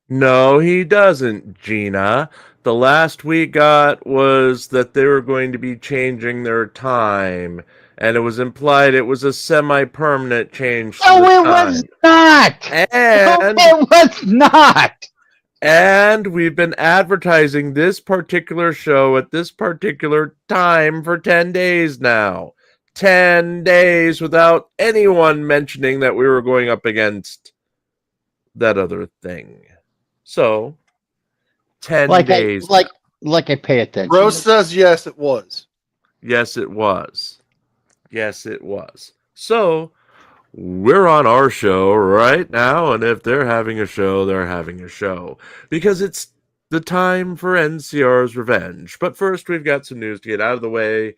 No, he doesn't, Gina. The last we got was that they were going to be changing their time, and it was implied it was a semi-permanent change to No, the it was time. not. No, And it was not. and we've been advertising this particular show at this particular time for 10 days now. 10 days without anyone mentioning that we were going up against that other thing. So, 10 Like I days now. like I pay attention. Rose says yes, it was. Yes, it was. Yes, it was. So, we're on our show right now, and if they're having a show, they're having a show. Because it's the time for NCR's revenge. But first, we've got some news to get out of the way.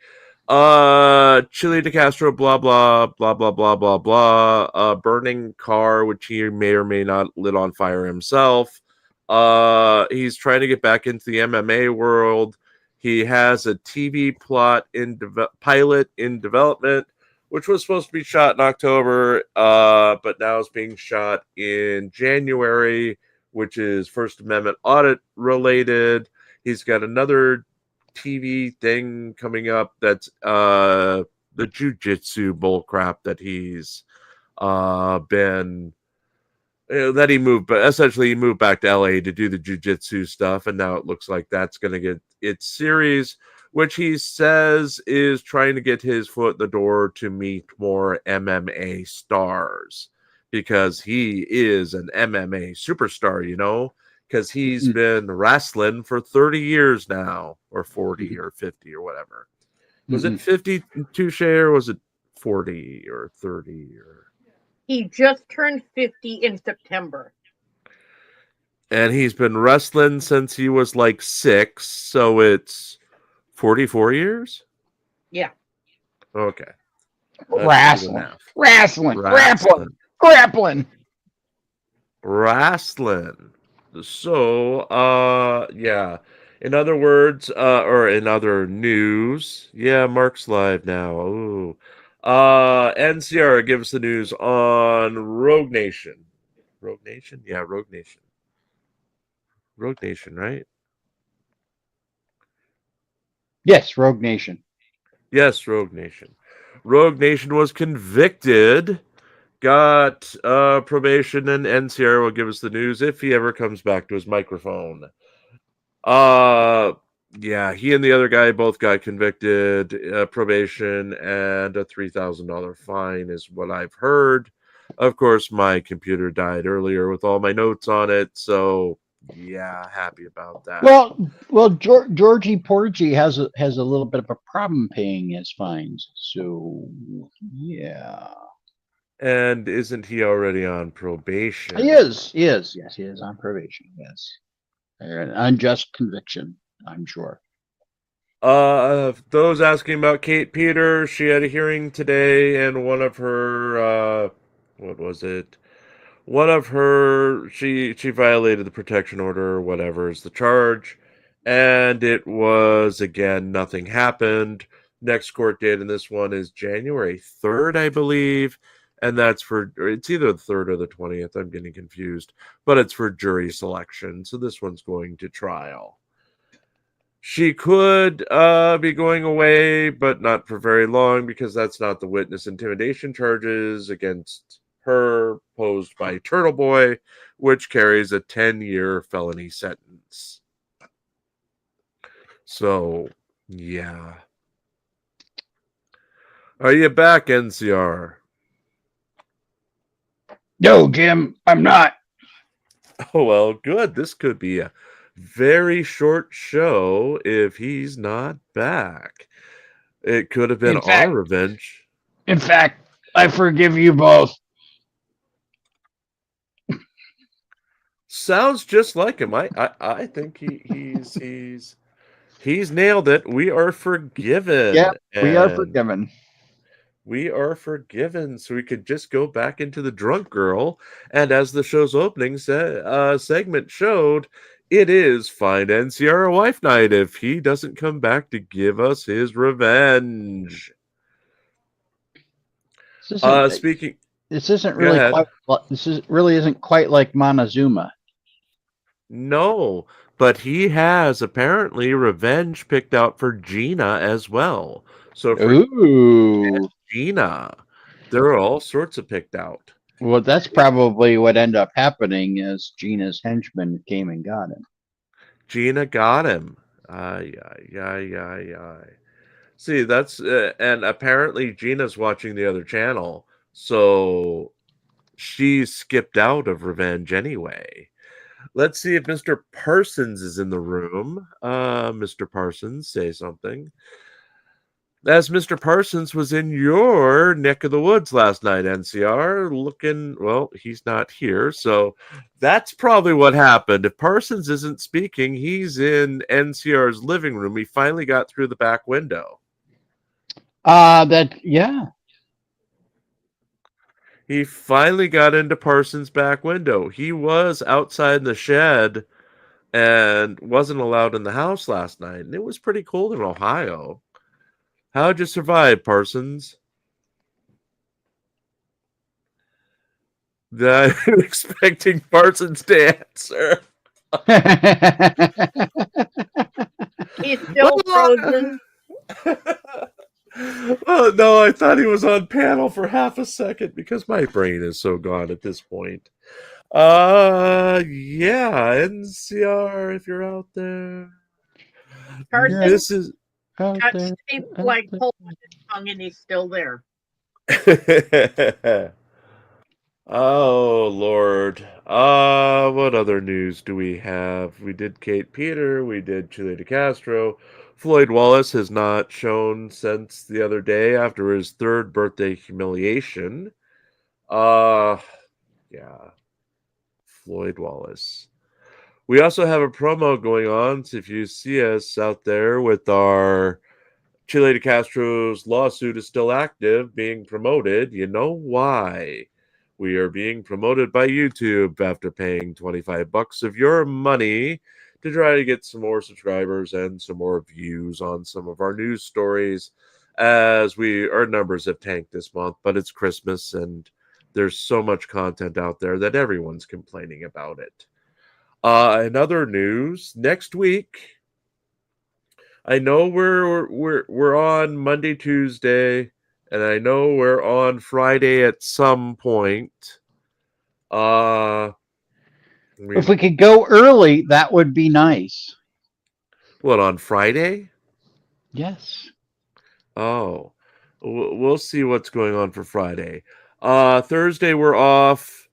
Chili de Castro, blah, blah, blah, blah, blah, blah, blah. Burning car, which he may or may not lit on fire himself. He's trying to get back into the MMA world. He has a TV plot pilot in development, which was supposed to be shot in October, but now is being shot in January, which is First Amendment audit related. He's got another TV thing coming up that's the jujitsu bullcrap that he's been that he moved, but essentially he moved back to LA to do the jujitsu stuff, and now it looks like that's going to get its series, which he says is trying to get his foot in the door to meet more MMA stars, because he is an MMA superstar, you know, because he's been wrestling for 30 years now, or 40 or 50 or whatever. Was it 50, Touche, or was it 40 or 30 or... He just turned 50 in September. And he's been wrestling since he was like 6, so it's 44 years? Yeah. Okay. Wrestling. So, yeah. In other words, or in other news, yeah, Mark's live now. Ooh. NCR gives the news on Rogue Nation. Rogue Nation? Yeah, Rogue Nation. Rogue Nation, right? Yes, Rogue Nation. Yes, Rogue Nation. Rogue Nation was convicted, got probation, and NCR will give us the news if he ever comes back to his microphone. Yeah, he and the other guy both got convicted, probation, and a $3,000 fine is what I've heard. Of course, my computer died earlier with all my notes on it, so yeah, happy about that. Well, Georgie Porgy has a little bit of a problem paying his fines, so yeah. And isn't he already on probation? He is. Yes, he is on probation. Yes, an unjust conviction, I'm sure. Those asking about Kate Peter, she had a hearing today, and one of her, what was it? One of her, she violated the protection order, or whatever is the charge, and it was, again, nothing happened. Next court date in this one is January 3rd, I believe, and that's for, it's either the 3rd or the 20th, I'm getting confused, but it's for jury selection, so this one's going to trial. She could be going away, but not for very long, because that's not the witness intimidation charges against her posed by Turtle Boy, which carries a 10-year felony sentence. So, yeah. Are you back, NCR? No, Jim, I'm not. Oh, well, good. This could be a very short show if he's not back. It could have been our revenge. In fact, I forgive you both. Sounds just like him. I think he's nailed it. We are forgiven. Yeah, we are forgiven. We are forgiven. So we could just go back into the drunk girl. And as the show's opening segment showed, it is Find NCR a Wife Night if he doesn't come back to give us his revenge. Speaking, this isn't really quite. This really isn't quite like Montezuma. No, but he has apparently revenge picked out for Gina as well. So for Ooh. Gina, there are all sorts of picked out. Well, that's probably what ended up happening is Gina's henchman came and got him. Gina got him. Ay, ay, ay, ay, ay. See, that's and apparently Gina's watching the other channel, so she skipped out of revenge anyway. Let's see if Mr. Parsons is in the room. Mr. Parsons, say something. As Mr. Parsons was in your neck of the woods last night, NCR, looking, well, he's not here, so that's probably what happened. If Parsons isn't speaking, he's in NCR's living room. He finally got through the back window. Yeah. He finally got into Parsons' back window. He was outside in the shed and wasn't allowed in the house last night, and it was pretty cold in Ohio. How'd you survive, Parsons? I'm expecting Parsons to answer. He's still frozen. Oh, no, I thought he was on panel for half a second because my brain is so gone at this point. Yeah, NCR, if you're out there. Carson This is touched a flagpole with his tongue and he's still there. Oh Lord. What other news do we have? We did Kate Peter, we did Chile de Castro. Floyd Wallace has not shown since the other day after his third birthday humiliation. Yeah. Floyd Wallace. We also have a promo going on. So if you see us out there with our Chile de Castro's lawsuit is still active, being promoted, you know why. We are being promoted by YouTube after paying $25 of your money to try to get some more subscribers and some more views on some of our news stories, as our numbers have tanked this month, but it's Christmas and there's so much content out there that everyone's complaining about it. In other news, next week, I know we're on Monday, Tuesday, and I know we're on Friday at some point. If we could go early, that would be nice. What, on Friday? Yes. Oh, we'll see what's going on for Friday. Thursday we're off.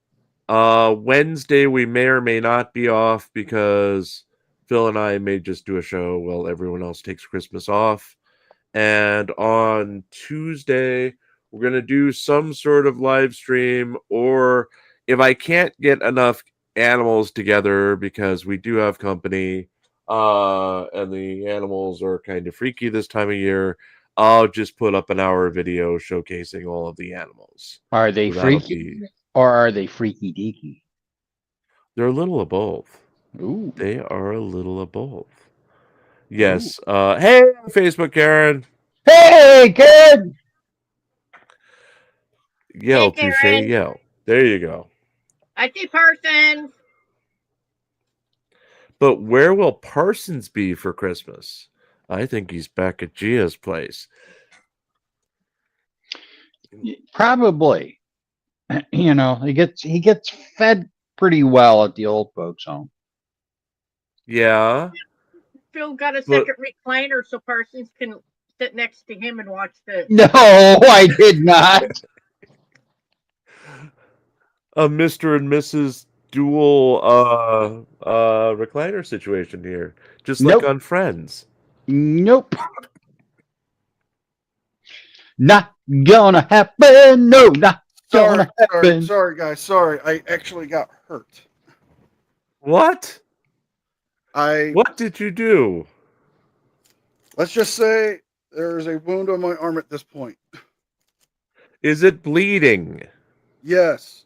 Wednesday we may or may not be off because Phil and I may just do a show while everyone else takes Christmas off. And on Tuesday, we're going to do some sort of live stream, or if I can't get enough animals together because we do have company, and the animals are kind of freaky this time of year, I'll just put up an hour video showcasing all of the animals. Are they So that'll freaky or are they freaky deaky? They're a little of both. Ooh. They are a little of both. Yes. Hey, Facebook, Karen. Hey, kid! Yell, Hey, touche, Karen. yell. There you go. I see Parsons. But where will Parsons be for Christmas? I think he's back at Gia's place. Probably. You know, he gets fed pretty well at the old folks' home. Yeah. Phil got a second recliner so Parsons can sit next to him and watch the. No, I did not. A Mr. and Mrs. dual recliner situation here. Just like Nope. on Friends. Nope. Not gonna happen. No, not gonna happen. Sorry, guys. Sorry, I actually got hurt. What? What did you do? Let's just say there's a wound on my arm at this point. Is it bleeding? Yes.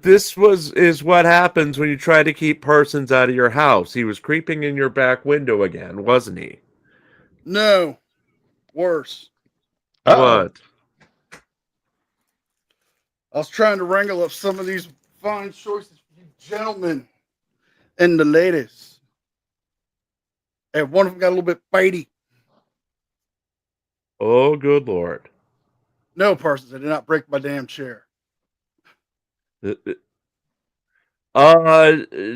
This is what happens when you try to keep Parsons out of your house. He was creeping in your back window again, wasn't he? No. Worse. Uh-oh. What? I was trying to wrangle up some of these fine choices for you gentlemen and the ladies. And one of them got a little bit bitey. Oh, good Lord. No, Parsons, I did not break my damn chair.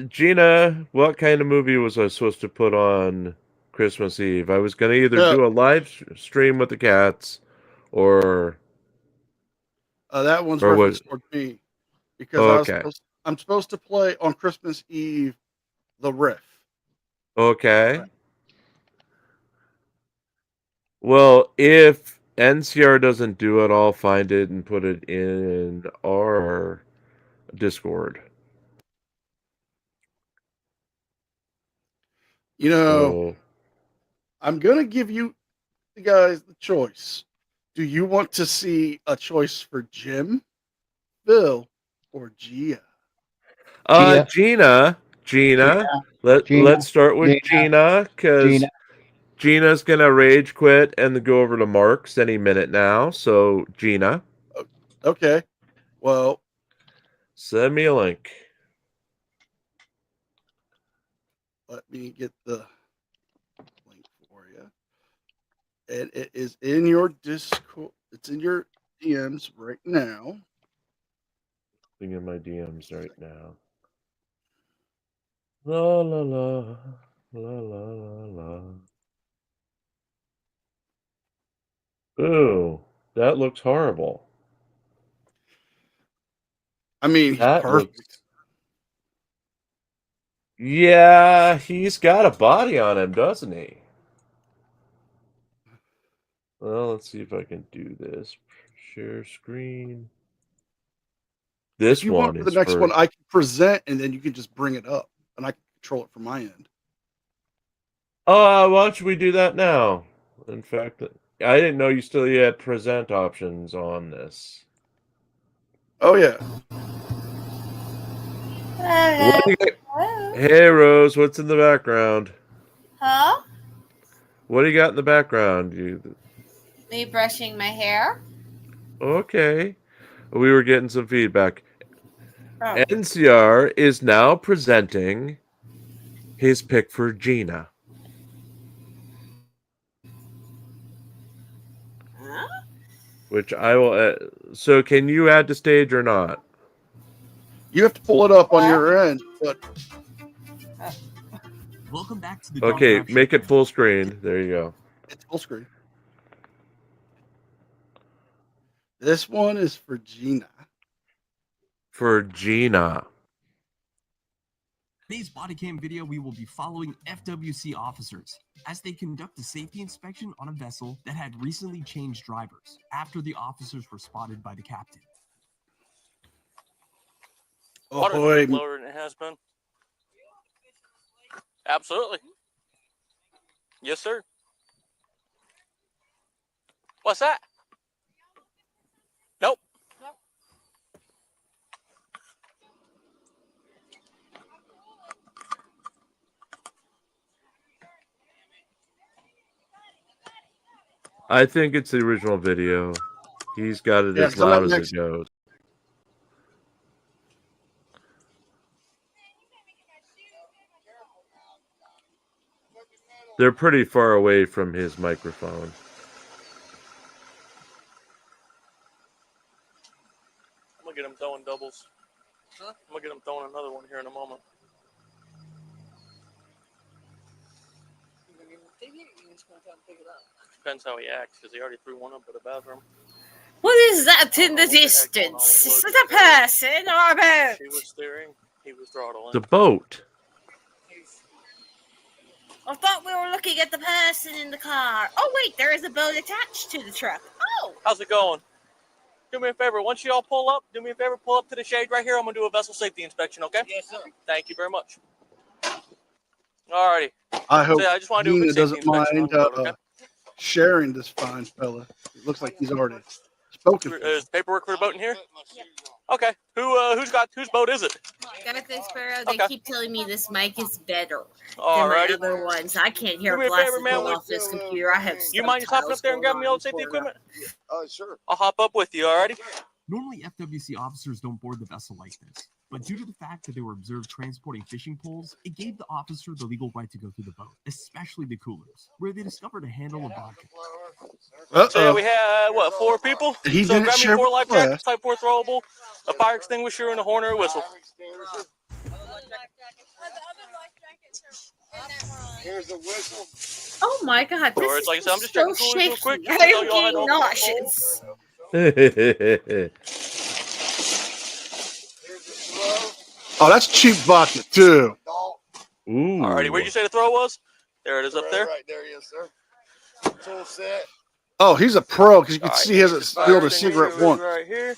Gina, what kind of movie was I supposed to put on Christmas Eve? I was going to either No, do a live stream with the cats or that one's what? referenced toward me because Okay. I'm supposed to play on Christmas Eve the riff. Okay. Well, if NCR doesn't do it, I'll find it and put it in our Discord. You know, So, I'm going to give you guys the choice. Do you want to see a choice for Jim, Phil, or Gia? Gia, Gina, Gina, Gina, let's start with Gina because Gina. Gina's gonna rage quit and go over to Mark's any minute now. So, Gina, Okay. Well, send me a link. let me get the link for you. And it is in your Discord. It's in your DMs right now. Looking in my DMs right now. La la la la la la la. Ooh, that looks horrible. I mean, he's That perfect. looks. Yeah, he's got a body on him, doesn't he? Well, let's see if I can do this. Share screen. If This you want one for the is next for. one, I can present and then you can just bring it up and I can control it from my end. Why don't we do that now? In fact, I didn't know you still had present options on this. Oh, yeah. What do you got? Hello. Hey, Rose, what's in the background? Huh? What do you got in the background? Me brushing my hair? Okay. We were getting some feedback. Oh. NCR is now presenting his pick for Gina. Huh? Which I will. So, can you add to stage or not? You have to pull it up on What? your end, but Welcome back to the Okay, Dog Drive make it Showcase. full screen. There you go. it's full screen. This one is for Gina. For Gina. Today's body cam video, we will be following FWC officers as they conduct a safety inspection on a vessel that had recently changed drivers after the officers were spotted by the captain. Ahoy. Water's lower than it has been. Absolutely. Yes, sir. What's that? Nope. I think it's the original video. He's got it Yeah, as I'm loud up as next. it goes. They're pretty far away from his microphone. I'm gonna get him throwing doubles. Huh? I'm gonna get him throwing another one here in a moment. Depends how he acts, because he already threw one up at the bathroom. What is that in the distance? Is it a person or a boat? She was steering, he was throttling. The boat. I thought we were looking at the person in the car. Oh, wait, there is a boat attached to the truck. Oh! How's it going? Do me a favor. Once you all pull up, do me a favor, pull up to the shade right here. I'm going to do a vessel safety inspection, okay? Yes, sir. Thank you very much. Alrighty. I hope So, I just want to do a Gina quick safety doesn't inspection on mind the boat, okay? sharing this fine fella. It looks like he's already spoken for. Is paperwork for the boat in here? Okay. Whose boat is it? Gothic Sparrow, they Okay. keep telling me this mic is better than my Alrighty. other ones. I can't hear Do me a glasses favor, man. roll off this computer. I have You mind just hopping up there and grabbing me all the safety equipment? Sure. I'll hop up with you, alrighty? Normally, FWC officers don't board the vessel like this, but due to the fact that they were observed transporting fishing poles, it gave the officer the legal right to go through the boat, especially the coolers, where they discovered a handle of vodka. So yeah, we had what, 4 people? He So didn't grab me share 4 life with us. jackets, type 4 throwable, a fire extinguisher, and a horn or a whistle. Here's a whistle. Oh my god, this Or is it's like I said, I'm just so checking coolers real quick. shaky. Just to tell I'm you all how to getting open the nauseous. Oh, that's cheap vodka too. Ooh. Alrighty, where'd you say the throw was? There it is up there. Right there, yes, sir. Tool set. Oh, he's a pro because you can All right, see he hasn't fire spilled a extinguisher cigarette once. right here.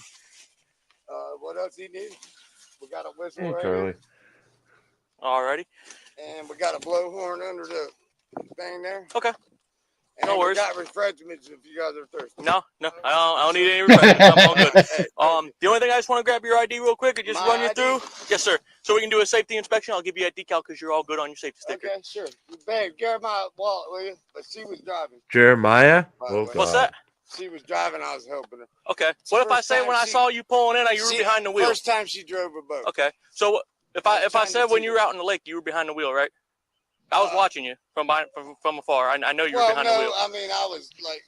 What else he need? We got a whistle Hey, right Charlie. here, Alrighty. and we got a blowhorn under the thing there. Okay. And No worries. we got refreshments if you guys are thirsty. No, I don't need any refreshments. I'm all good. The only thing I just want to grab your ID real quick and just My run you ID? through. Yes, sir. So we can do a safety inspection. I'll give you a decal because you're all good on your safety sticker. Okay, sure. Babe, grab my wallet, will you? But she was driving. Jeremiah? By the Oh, way. God. What's that? She was driving. I was helping her. Okay. It's the What if I first say time when I she- saw you pulling in, you were She- behind the wheel? First time she drove a boat. Okay. So if I said when you were out in the lake, you were behind the wheel, right? I was watching you from afar. I know you were Well, behind no, the wheel. I mean, I was like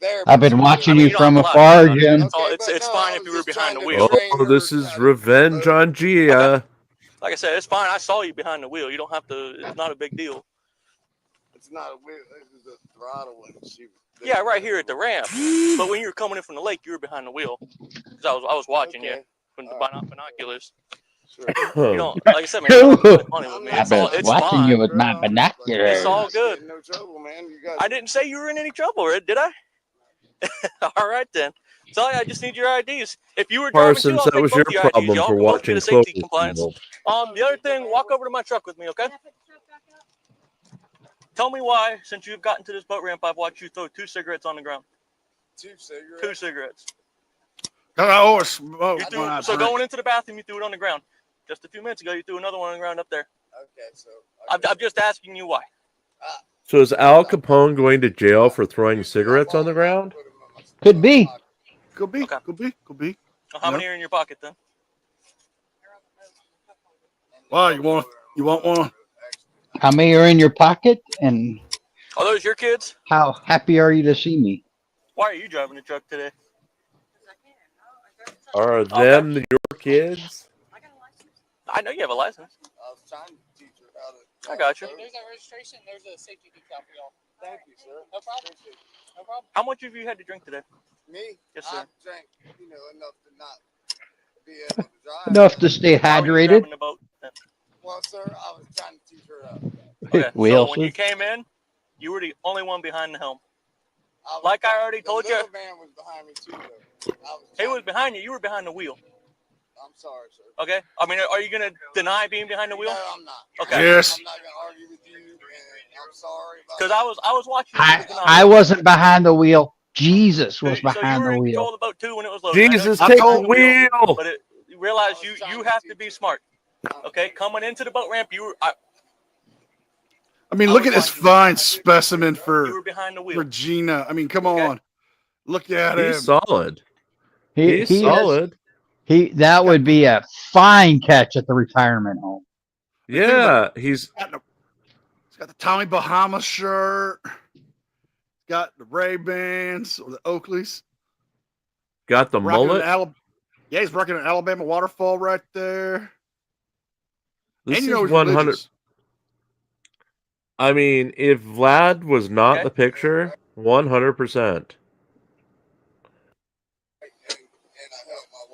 there. I've been watching you don't from have to lie afar, about it. Jim. It's but no, fine I if was you were just behind the trying to wheel. train Oh, this her is how to revenge boat. on Gia. Like I said, it's fine. I saw you behind the wheel. You don't have to. It's not a big deal. It's not a wheel. This is a throttle. And she was Yeah, right here at the ramp. But when you were coming in from the lake, you were behind the wheel. Because I was watching you Okay. from the Alright. binoculars. Sure. You know, like I said, man, you don't have to be funny with me. I've It's been it's watching fine. you with my Girl, I'm just like, binoculars. It's all good. get in no trouble, man. You guys. I didn't say you were in any trouble, Red, did I? All right then. So I just need your IDs. If you were driving too, Parsons, I'll that take was both your of your IDs. problem Y'all for can both get watching a safety Cloverfield. compliance. The other thing, walk over to my truck with me, okay? Tell me why, since you've gotten to this boat ramp, I've watched you throw 2 cigarettes on the ground. 2 cigarettes. 2 cigarettes. I always smoke You when threw, I so drink. going into the bathroom, you threw it on the ground. Just a few minutes ago, you threw another one on the ground up there. Okay, so. I'm just asking you why. So is Al Capone going to jail for throwing cigarettes on the ground? Could be. Could be. Okay. Could be. Could be. Well, how many are in your pocket then? Wow, you want one? How many are in your pocket? And Are those your kids? how happy are you to see me? Why are you driving the truck today? Are them your kids? I know you have a license. I was trying to teach her how to. I got you. There's that registration. There's a safety decal for y'all. Thank you, sir. No problem. No problem. How much have you had to drink today? Me? Yes, sir. I drank, enough to not be able to drive. Enough to stay How are you hydrated. driving the boat then? Well, sir, I was trying to teach her up. Okay, We so also- when you came in, you were the only one behind the helm. I was Like I trying- already the told you. little man was behind me too, though. He was behind you. You were behind the wheel. I'm sorry, sir. Okay. I mean, are you gonna deny being behind the wheel? No, I'm not. Okay. Yes. I'm not gonna argue with you, and I'm sorry about Because that. I was watching. You looking out. I wasn't behind the wheel. Jesus was So you behind were the in control wheel. of the boat too when it was loaded. I know Jesus, you I take were the told- behind wheel. But you realize you have to be smart. Okay, coming into the boat ramp, you were I mean, I look was at this watching fine specimen you for were behind the wheel. Regina. I mean, come Okay. on. Look at him. He's solid. He He's is- solid. that would be a fine catch at the retirement home. Yeah, he's He's got the Tommy Bahama shirt. Got the Ray-Bans or the Oakleys. got the Rocking an mullet. Yeah, he's rocking an Alabama waterfall right there. This and is you know he's 100. religious. I mean, if Vlad was not Okay. the picture, 100%.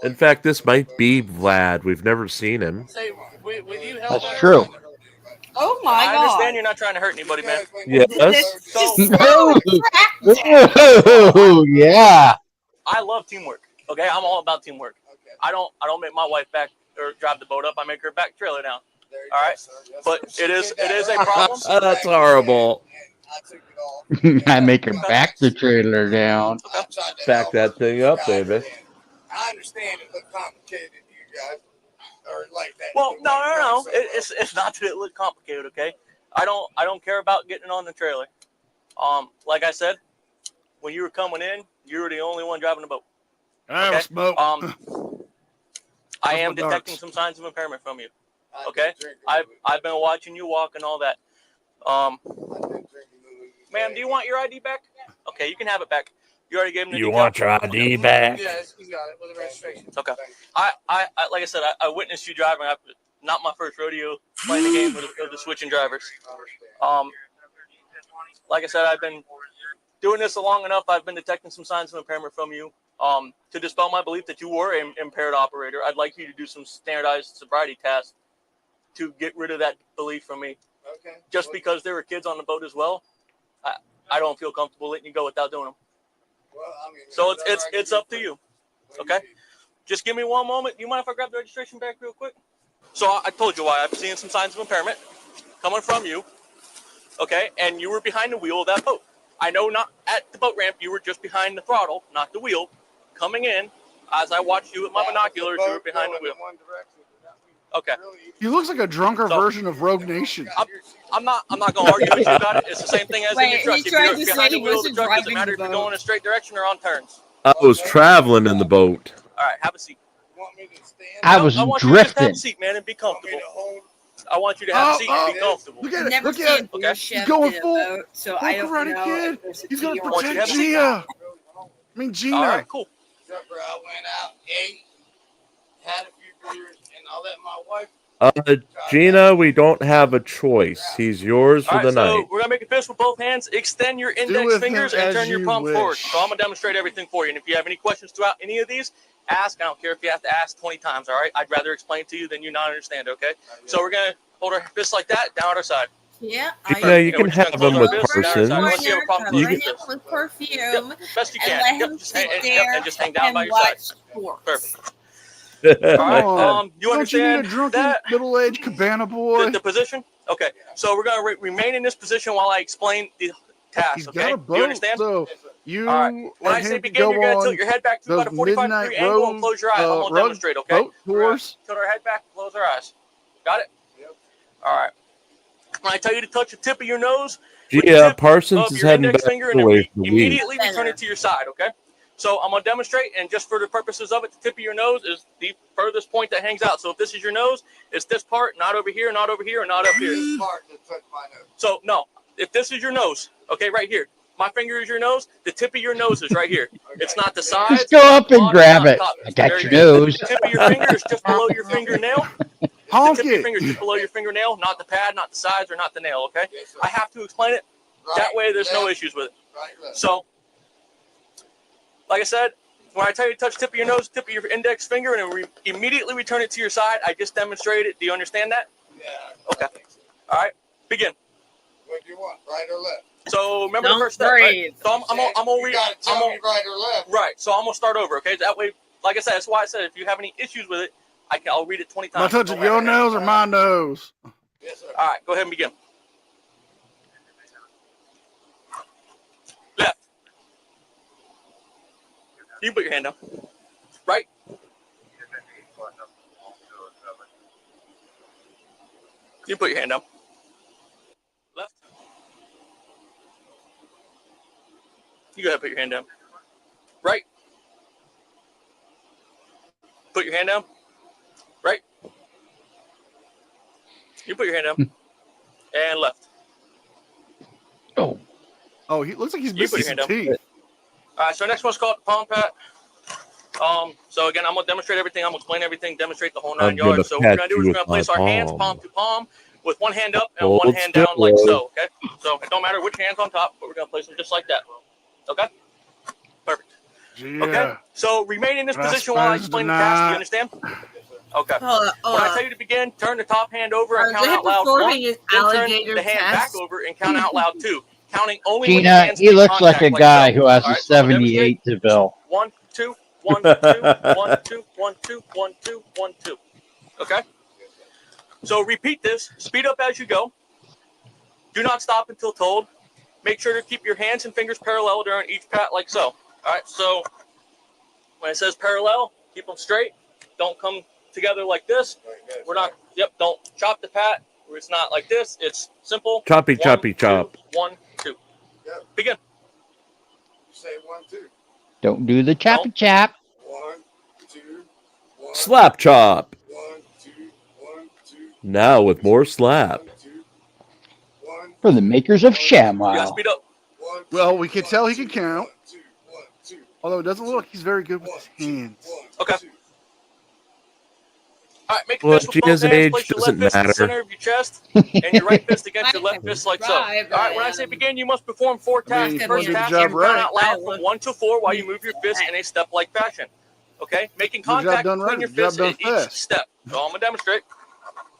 In fact, this might be Vlad. We've never seen him. Say, with you help That's true. Oh my I god. understand you're not trying to hurt anybody, man. Yes. So Oh, yeah. I love teamwork. Okay, I'm all about teamwork. I don't make my wife back or drive the boat up. I make her back trailer down. All right, but it is a problem. That's horrible. I took it off. I make her back the trailer down. I tried to Back help that thing up, guys baby. in. I understand it looked complicated to you guys, or like that. Well, no. It's not that it looked complicated. Okay, I don't care about getting it on the trailer. Like I said, when you were coming in, you were the only one driving the boat. I Okay. smoke. I am my detecting darts. some signs of impairment from you. Okay. I've been watching you walk and all that. Ma'am, do you want your ID back? Okay, you can have it back. You already gave him the You decal? want your ID back? Yeah, he's got it with the registration. Okay. I like I said, I witnessed you driving. Not my first rodeo playing the game of the switching drivers. Like I said, I've been doing this long enough. I've been detecting some signs of impairment from you. To dispel my belief that you were an impaired operator, I'd like you to do some standardized sobriety tests to get rid of that belief from me. Okay. Just because there were kids on the boat as well, I don't feel comfortable letting you go without doing them. Well, I mean, So it's up to you. Okay. Just give me one moment. You mind if I grab the registration back real quick? So I told you why. I'm seeing some signs of impairment coming from you. Okay, and you were behind the wheel of that boat. I know not at the boat ramp. You were just behind the throttle, not the wheel. Coming in, as I watched you with my binoculars, you were behind the wheel. Okay. He looks like a drunker version of Rogue Nation. I'm not going to argue with you about it. It's the same thing as in your Wait, truck. he If tried you're to say behind the he wheel of the wasn't truck, doesn't driving matter the if you're going in a straight direction or on turns. I was traveling in the boat. All right, have a seat. Want me to stand? I was I want you to just have drifting. a seat, man, and be Want me comfortable. to hold? I want you to have a seat and be comfortable. Look at it. Never Look at seen it. a Okay. beer chef going in a full- boat, so I don't Karate know Kid. if there's a He's gonna tea or want you to protect have a seat. Gia. I mean Gina. All right, cool. Supper, I went out, ate, had a few beers, and I let my wife. Gina, we don't have a choice. He's yours All for right, the so night. we're gonna make a fist with both hands. Extend your Do index with fingers him and as turn your you palm forward. wish. So I'm gonna demonstrate everything for you. And if you have any questions throughout any of these, ask. I don't care if you have to ask 20 times. All right, I'd rather explain to you than you not understand. Okay. So we're gonna hold our fists like that down our side. Yeah, Gina, you we're can just gonna have close him our with fists down our side. Parsons. Unless you have a problem Cover closing him your fists. with perfume Yep, best you and can. let Yep, him just sit hang, there and just hang down and by your watch side. sports. Perfect. Come All right. on. You Don't you need a understand drunken that? middle-aged cabana boy? The position? Okay. So we're going to remain in this position while I explain the task. He's Okay. got a Do boat, you understand? so you All right. When I and say him can begin, go you're going to on tilt your head back to about those a 45 midnight degree angle and road, close your eyes. I'm going to rug demonstrate, okay? boat We're gonna tours. tilt our head back, close our eyes. Got it? Yep. All right. When I tell you to touch the tip of your nose, with the Gia, tip Parsons of is your heading index back finger, and away then for the week. immediately return it to your side, okay? So I'm going to demonstrate, and just for the purposes of it, the tip of your nose is the furthest point that hangs out. So if this is your nose, it's this part, not over here, not over here, and not up here. This part that touched my nose. So no, if this is your nose, okay, right here. My finger is your nose. The tip of your nose is right here. It's not the sides. Just go it's not up the and bottom, grab it's it. not top. I got Very your good. nose. The tip of your finger is just below your fingernail. The Honk tip of your it. finger is just below your fingernail, not the pad, not the sides, or not the nail, okay? Yes, sir. I have to explain it. Right, That way there's no left, issues with it. right, left. So, like I said, when I tell you to touch the tip of your nose, tip of your index finger, and then immediately return it to your side, I just demonstrated it. Do you understand that? Yeah. Okay. I think so. All right, begin. What do you want, right or left? So remember Don't the first step, right? breathe. So I'm gonna You read. gotta tell I'm me right or left. Right. So I'm gonna start over. Okay. That way, like I said, that's why I said if you have any issues with it, I'll read it 20 Am I times. touching Don't your worry. nose or my nose? Yes, sir. All right. Go ahead and begin. Left. You can put your hand down. Right. You can put your hand down. Left. You go ahead and put your hand down. Right. Put your hand down. Right. You put your hand down. And left. Oh, Oh, he looks like he's You put missing your some hand teeth. All right, so next one's called palm pat. So again, I'm gonna demonstrate everything. I'm gonna explain everything, demonstrate the whole 9 I'm gonna yards. So what we're pat gonna do you is we're with gonna place my our hands palm. palm to palm with one hand up and Hold one hand down still, like Rose. so. Okay. So it don't matter which hand's on top, but we're gonna place them just like that. Okay. Perfect. Yeah. Okay. So remain in this That's position while I supposed explain to the task. Do not- you understand? Okay. Hold on, hold When I on. tell you to begin, turn the top hand over and Are count they out loud performing one. an Then turn alligator the hand back test? over and count out loud two. Counting only when your Gina, hands he make looks like contact a guy so. who has All a right, so I'm gonna demonstrate. 78 DeVille. 1, 2, 1, 2, 1, 2, 1, 2, 1, 2, 1, 2. Okay? So repeat this. Speed up as you go. Do not stop until told. Make sure to keep your hands and fingers parallel during each pat like so. All right, so when it says parallel, keep them straight. Don't come together like this. We're not, don't chop the pat. It's not like this. It's simple. Choppy, 1, choppy, 2, chop. 1, 2. Yep. Begin. You say 1, 2. Don't do the choppy chop. 1, Slap Chop. 1, 2, 1, 2. Now with more slap. 1, 2, 1, For the makers of You gotta ShamWow. speed up. 1, Well, we can tell he can count. 1, 2, 1, 2. Although it doesn't look like he's very good with his hands. Okay. All right, make a Well, fist with both Gina's hands. age Place your left doesn't fist in the matter. center of your chest and your right fist against your left fist like so. All Right, right, when I say begin, you must perform 4 I tasks. mean, he's First doing the task, job count right. out loud from 1 to 4 while you move your fist in a step-like fashion. Okay? Making The job contact done between right. your The job fists done at each fast. step. So I'm going to demonstrate.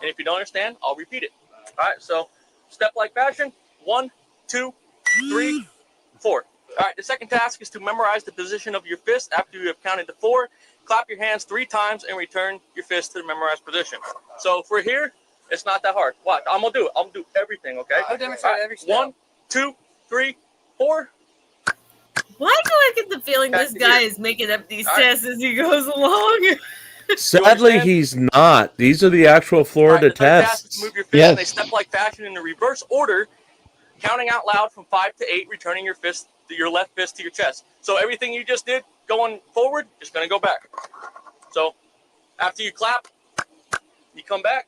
And if you don't understand, I'll repeat it. All right, so step-like fashion. 1, 2, 3, 4. All right, the second task is to memorize the position of your fist after you have counted to 4. Clap your hands 3 times and return your fist to the memorized position. So for here, it's not that hard. Watch, I'm gonna do it. I'm gonna do everything, okay? I'll demonstrate every step. 1, 2, 3, 4. Why do I get the feeling Back this to guy here. is making up these All right. tests as he goes along? Sadly, understand? he's not. These are the actual All right, Florida the third task is to tests. move your fist in a Yes. step-like fashion in the reverse order, counting out loud from 5 to 8, returning your fist, your left fist to your chest. So everything you just did going forward is gonna go back. So after you clap, you come back.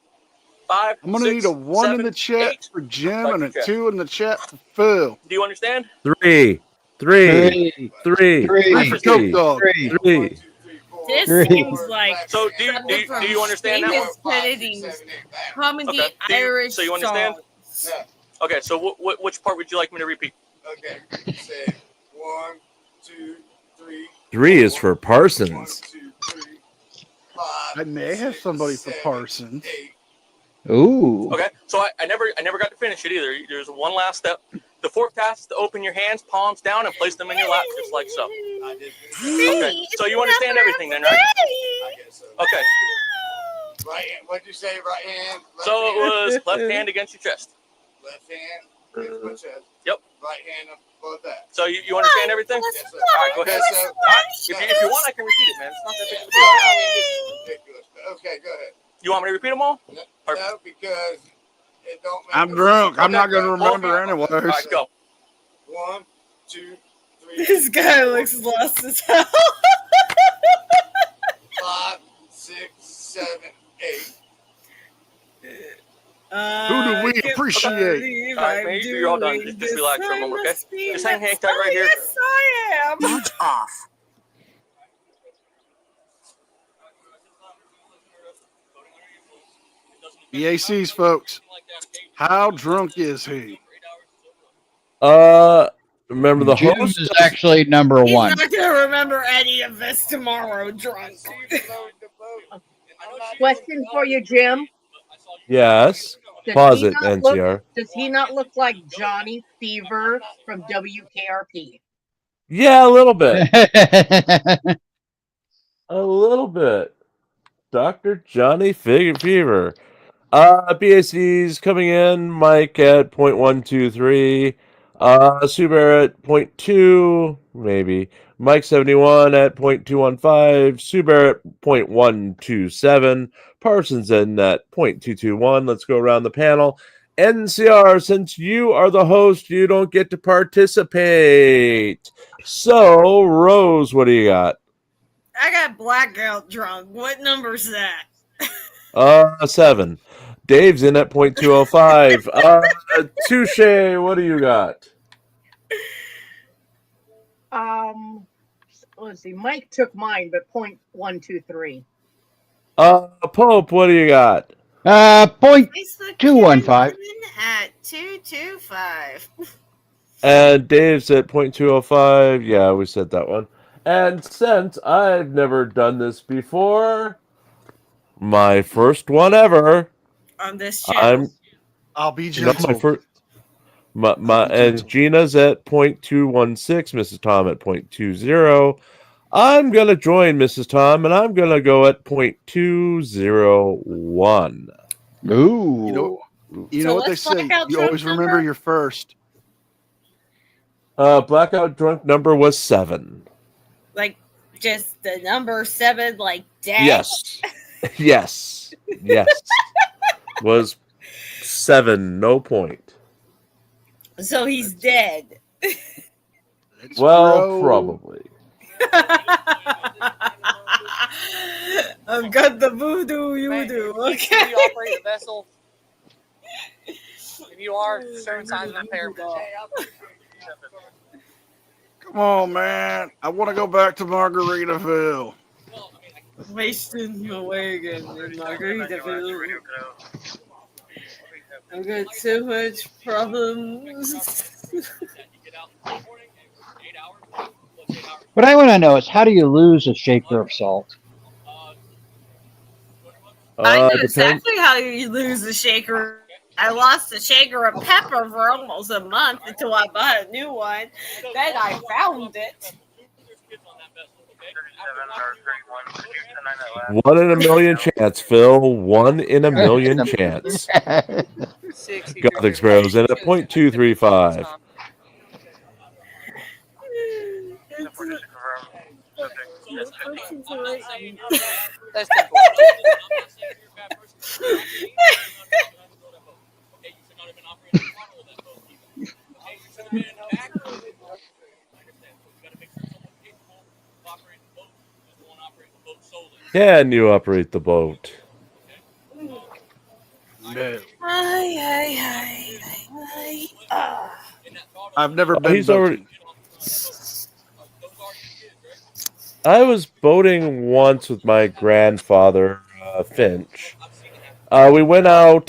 5, I'm gonna 6, need a 1 in 7, the chat 8. for Jim Like and your a chest. 2 in the chat for Phil. Do you understand? 3, 3, 3, 3 for Coke 3, Dog. 3. This Great. seems like So do you understand now? Famous Kennedy's comedy Okay. Irish So you understand? songs. Yeah. Okay, so which part would you like me to repeat? Okay. Say 1, 2, 3. 3 is for 1, Parsons. 2, 3, 5. I may have 6, somebody for 7, Parsons. 8. Ooh. Okay, so I never got to finish it either. There's one last step. The fourth task is to open your hands, palms down, and place them in your lap, just like so. I did. Okay, so you understand everything then, right? I guess so. Okay, Right hand. What'd you say? Right hand. Left so it hand, was left hand against your chest. left hand against my chest. Yep. Right hand above that. So you understand everything? Yes, sir. All right, go ahead. Yes, sir. All right, if you want, I can repeat it, man. It's not that big of a No, deal. I mean, this is ridiculous. But okay, go ahead. You want me to repeat them all? No, Perfect. no, because it don't make I'm no drunk. sense. I'm not gonna Well, remember All anyways. right, go. 1, 2, 3. This guy looks lost as hell. 5, 6, 7, 8. Who do we appreciate? All right, man, you're all done. Just relax for a moment, okay? Just hang tight right here. Yes, I am. Mute off. BACs, folks. How drunk is he? Remember the Jim host? is actually number He's 1. not gonna remember any of this tomorrow, drunk. Question for you, Jim. Yes. Does Pause he it, not look- NCR. Does he not look like Johnny Fever from WKRP? Yeah, a little bit. A little bit. Dr. Johnny Fever. BAC's coming in. Mike at 0.123. Sue Bear at 0.2, maybe. Mike 71 at 0.215. Sue Bear at 0.127. Parsons in at 0.221. Let's go around the panel. NCR, since you are the host, you don't get to participate. So, Rose, what do you got? I got blackout drunk. What number's that? 7. Dave's in at 0.205. Touche, what do you got? Let's see. Mike took mine, but 0.123. Pope, what do you got? Point Facebook 215. at 225. And Dave's at 0.205. Yeah, we said that one. And since I've never done this before, my first one ever, On this channel. I'll be my gentle. first. And Gina's at 0.216, Mrs. Tom at 0.20. I'm going to join Mrs. Tom, and I'm going to go at 0.201. Ooh. You know So what they let's say. black out You drunk always remember number? your first. Blackout drunk number was 7. Like, just the number 7, like, dead? Yes. Yes. Yes. Was 7, no point. So he's dead. Well, Bro. probably. I've got the voodoo you Man, do. Can Okay. you operate the vessel? If you are, certain signs of impairment. Come on, man. I want to go back to Margaritaville. Wasting away again in Margaritaville. I've got so much problems. What I want to know is how do you lose a shaker of salt? I know Depends. exactly how you lose a shaker. I lost a shaker of pepper for almost a month until I bought a new one. Then I found it. 1 in a million chance, Phil. 1 in a million chance. Gothic Sparrows in at 0.235. That's typical. Can you operate the boat? No. I've I've never been He's already. boating. I was boating once with my grandfather, Finch. We went out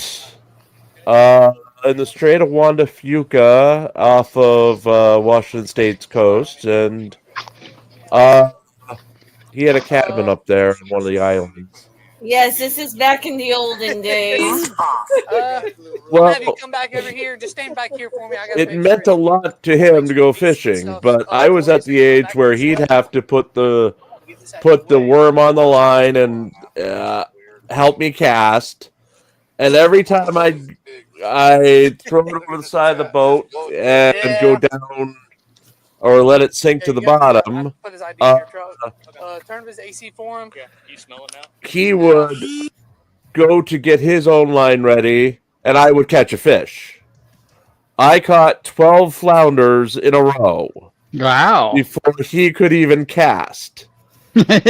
in the Strait of Juan de Fuca off of Washington State's coast, and he had a cabin up there on one of the islands. Yes, this is back in the olden days. I'm Well, gonna have you come back over here. Just stand back here for me. I gotta it make meant sure a lot to him to go fishing, but I was at the age where he'd have to put the worm on the line and help me cast. And every time I throw it over the side of the boat and go down or let it sink to the bottom, put his ID in your truck. Turn his AC for him. Yeah, you smell it now? he would go to get his own line ready, and I would catch a fish. I caught 12 flounders in a row. Wow. Before he could even cast. Then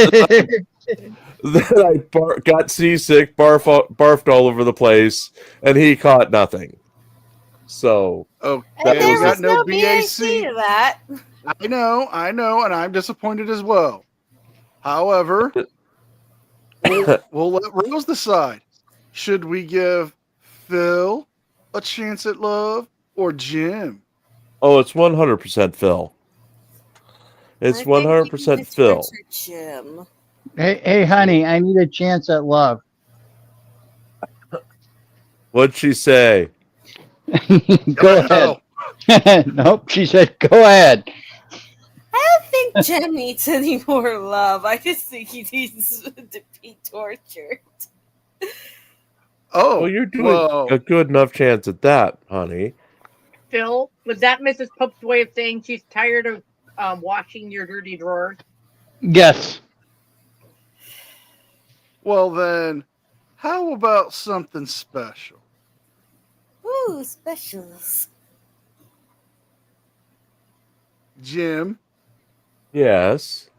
I got seasick, barfed all over the place, and he caught nothing. So, Oh, that There was was no no BAC. BAC to that. I know, and I'm disappointed as well. However, we'll let Rose decide. Should we give Phil a chance at love or Jim? Oh, it's 100% Phil. It's 100% Phil. Jim. Hey, honey, I need a chance at love. What'd she say? Go ahead. Nope, she said, go ahead. I don't think Jim needs any more love. I just think he needs to be tortured. Oh, Well, you're doing a good enough chance at that, honey. Phil, was that Mrs. Pope's way of saying she's tired of washing your dirty drawers? Yes. well then, how about something special? Ooh, specials. Jim, Yes.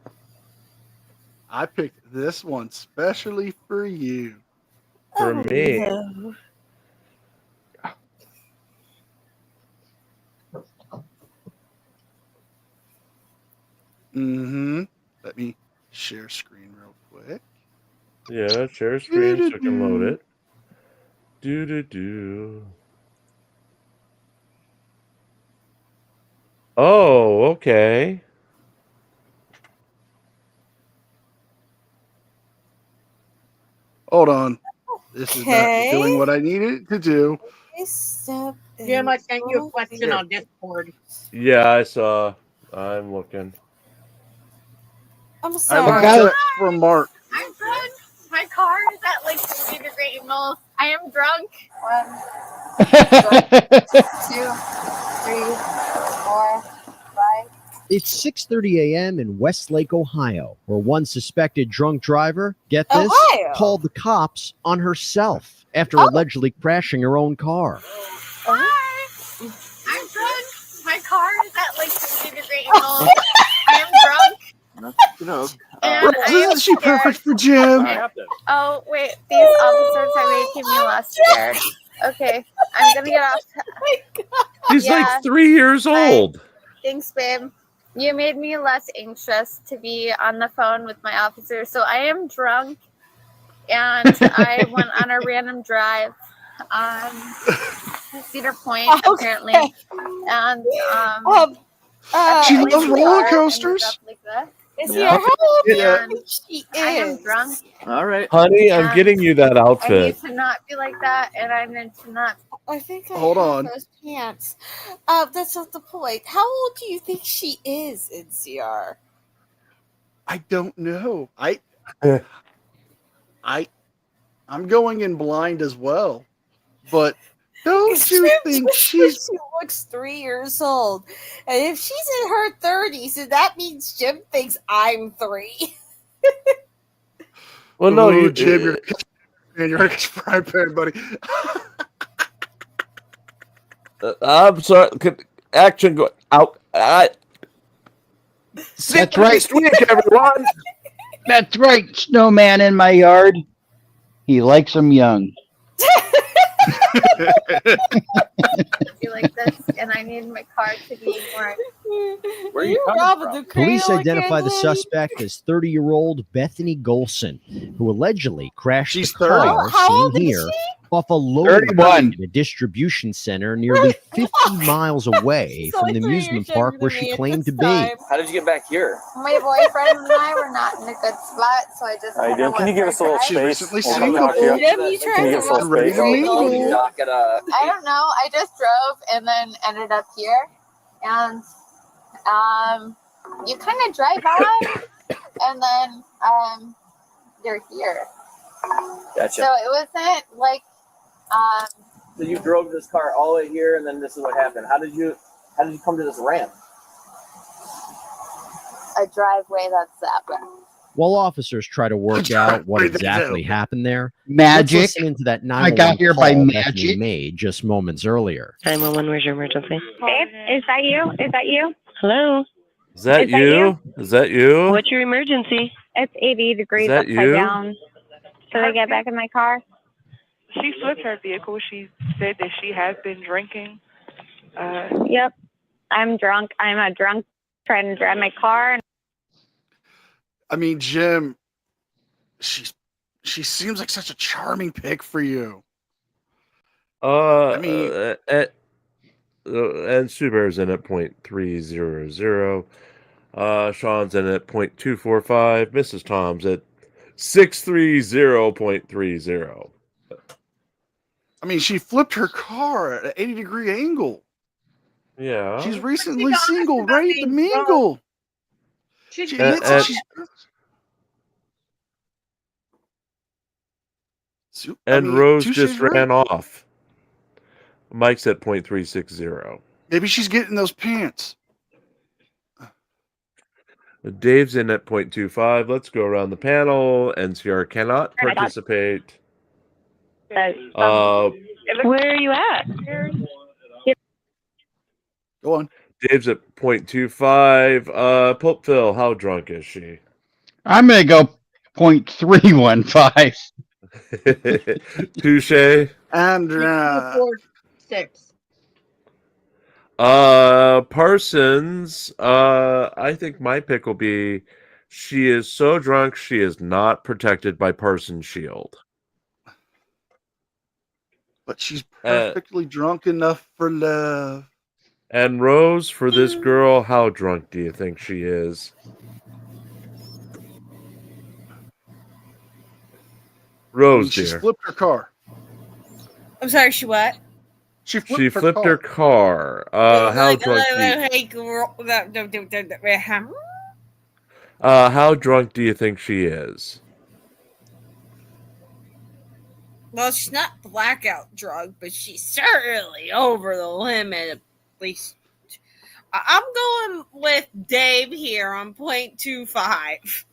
I picked this one specially for you. For me. No. Mm-hmm. Let me share screen real quick. Yeah, share screen so I can load it. Do. Oh, okay. Hold on. This is not Okay. doing what I needed it to do. Jim, I sent you a question on Discord. Yeah, I saw. I'm looking. I'm I sorry. have a text from Mark. I'm drunk. My car is at like 60 degree angles. I am drunk. 1, 2, 3, 4, 5. It's 6:30 a.m. in Westlake, Ohio, where one suspected drunk driver, get this, Ohio. called the cops on herself after allegedly crashing her own car. Hi. I'm drunk. My car is at like 60 degree angles. I am drunk. And Rose, isn't she perfect for Jim? Oh wait, these officers are making me less scared. Okay, I'm gonna get off. He's Yeah. like 3 years old. Thanks, babe. You made me less anxious to be on the phone with my officer. So I am drunk, and I went on a random drive Cedar Point, apparently. And she loves roller coasters. Like that. Is Yeah. how old Yeah. she is? I am drunk. All right. Honey, I'm getting you that I need outfit. to not be like that, and I need to not. I think I Hold have on. those pants. That's not the point. How old do you think she is, NCR? I don't know. I'm going in blind as well. But don't you think she looks 3 years old? And if she's in her 30s, then that means Jim thinks I'm 3. Well, no, Ooh, Jim, you're a fry pan, buddy. I'm sorry. Action go out. See That's you right. next week, everyone. That's right, snowman in my yard. He likes them young. Be like this, and I need my car to be more. Where are you coming from? Police identify the suspect as 30-year-old Bethany Golson, who allegedly crashed She's the car 30? How seen old is here she? off a loaded 31. bike in a distribution center nearly 50 miles away So from the 3 years amusement younger park where than she me at claimed to this be. time. How did you get back here? My boyfriend and I were not in a good spot, so I just. How you doing? Can you give us a little She's space? recently We'll come single. talk to you. Jim, you trying Can you to give us a little run ready space? to I'll mingle. knock it, I don't know. I just drove and then ended up here, and you kind of drive on, and then you're here. Gotcha. So it wasn't like So you drove this car all the way here, and then this is what happened. How did you come to this ramp? a driveway that's that way. While officers try to work out what exactly happened there, Magic. let's listen into that 911 I got here by call Bethany magic. made just moments earlier. 911, where's your emergency? Babe, is that you? Is that you? Hello? Is that Is that you? you? Is that you? What's your emergency? It's 80 degrees that upside you? down. Should I get back in my car? She flipped her vehicle. She said that she has been drinking. Yep. I'm drunk. I'm a drunk trying to drive my car. I mean, Jim, she seems like such a charming pick for you. I mean- and Sue Bear's in at 0.300. Sean's in at 0.245. Mrs. Tom's at 630.30. I mean, she flipped her car at an 80-degree angle. Yeah. She's recently single, ready to mingle. She admits that she's. And Rose touche just right. ran off. Mike's at 0.360. Maybe she's getting those pants. Dave's in at 0.25. Let's go around the panel. NCR cannot participate. Where are you at? Go on. Dave's at 0.25. Pope Phil, how drunk is she? I'm going to go 0.315. Touche. And 6. Parsons, I think my pick will be she is so drunk she is not protected by Parsons' shield. But she's perfectly drunk enough for love. And Rose, for this girl, how drunk do you think she is? Rose, She dear. flipped her car. I'm sorry, she what? She She flipped her car. How drunk how drunk do you think she is? Well, she's not blackout drunk, but she's certainly over the limit. At least I'm going with Dave here on 0.25.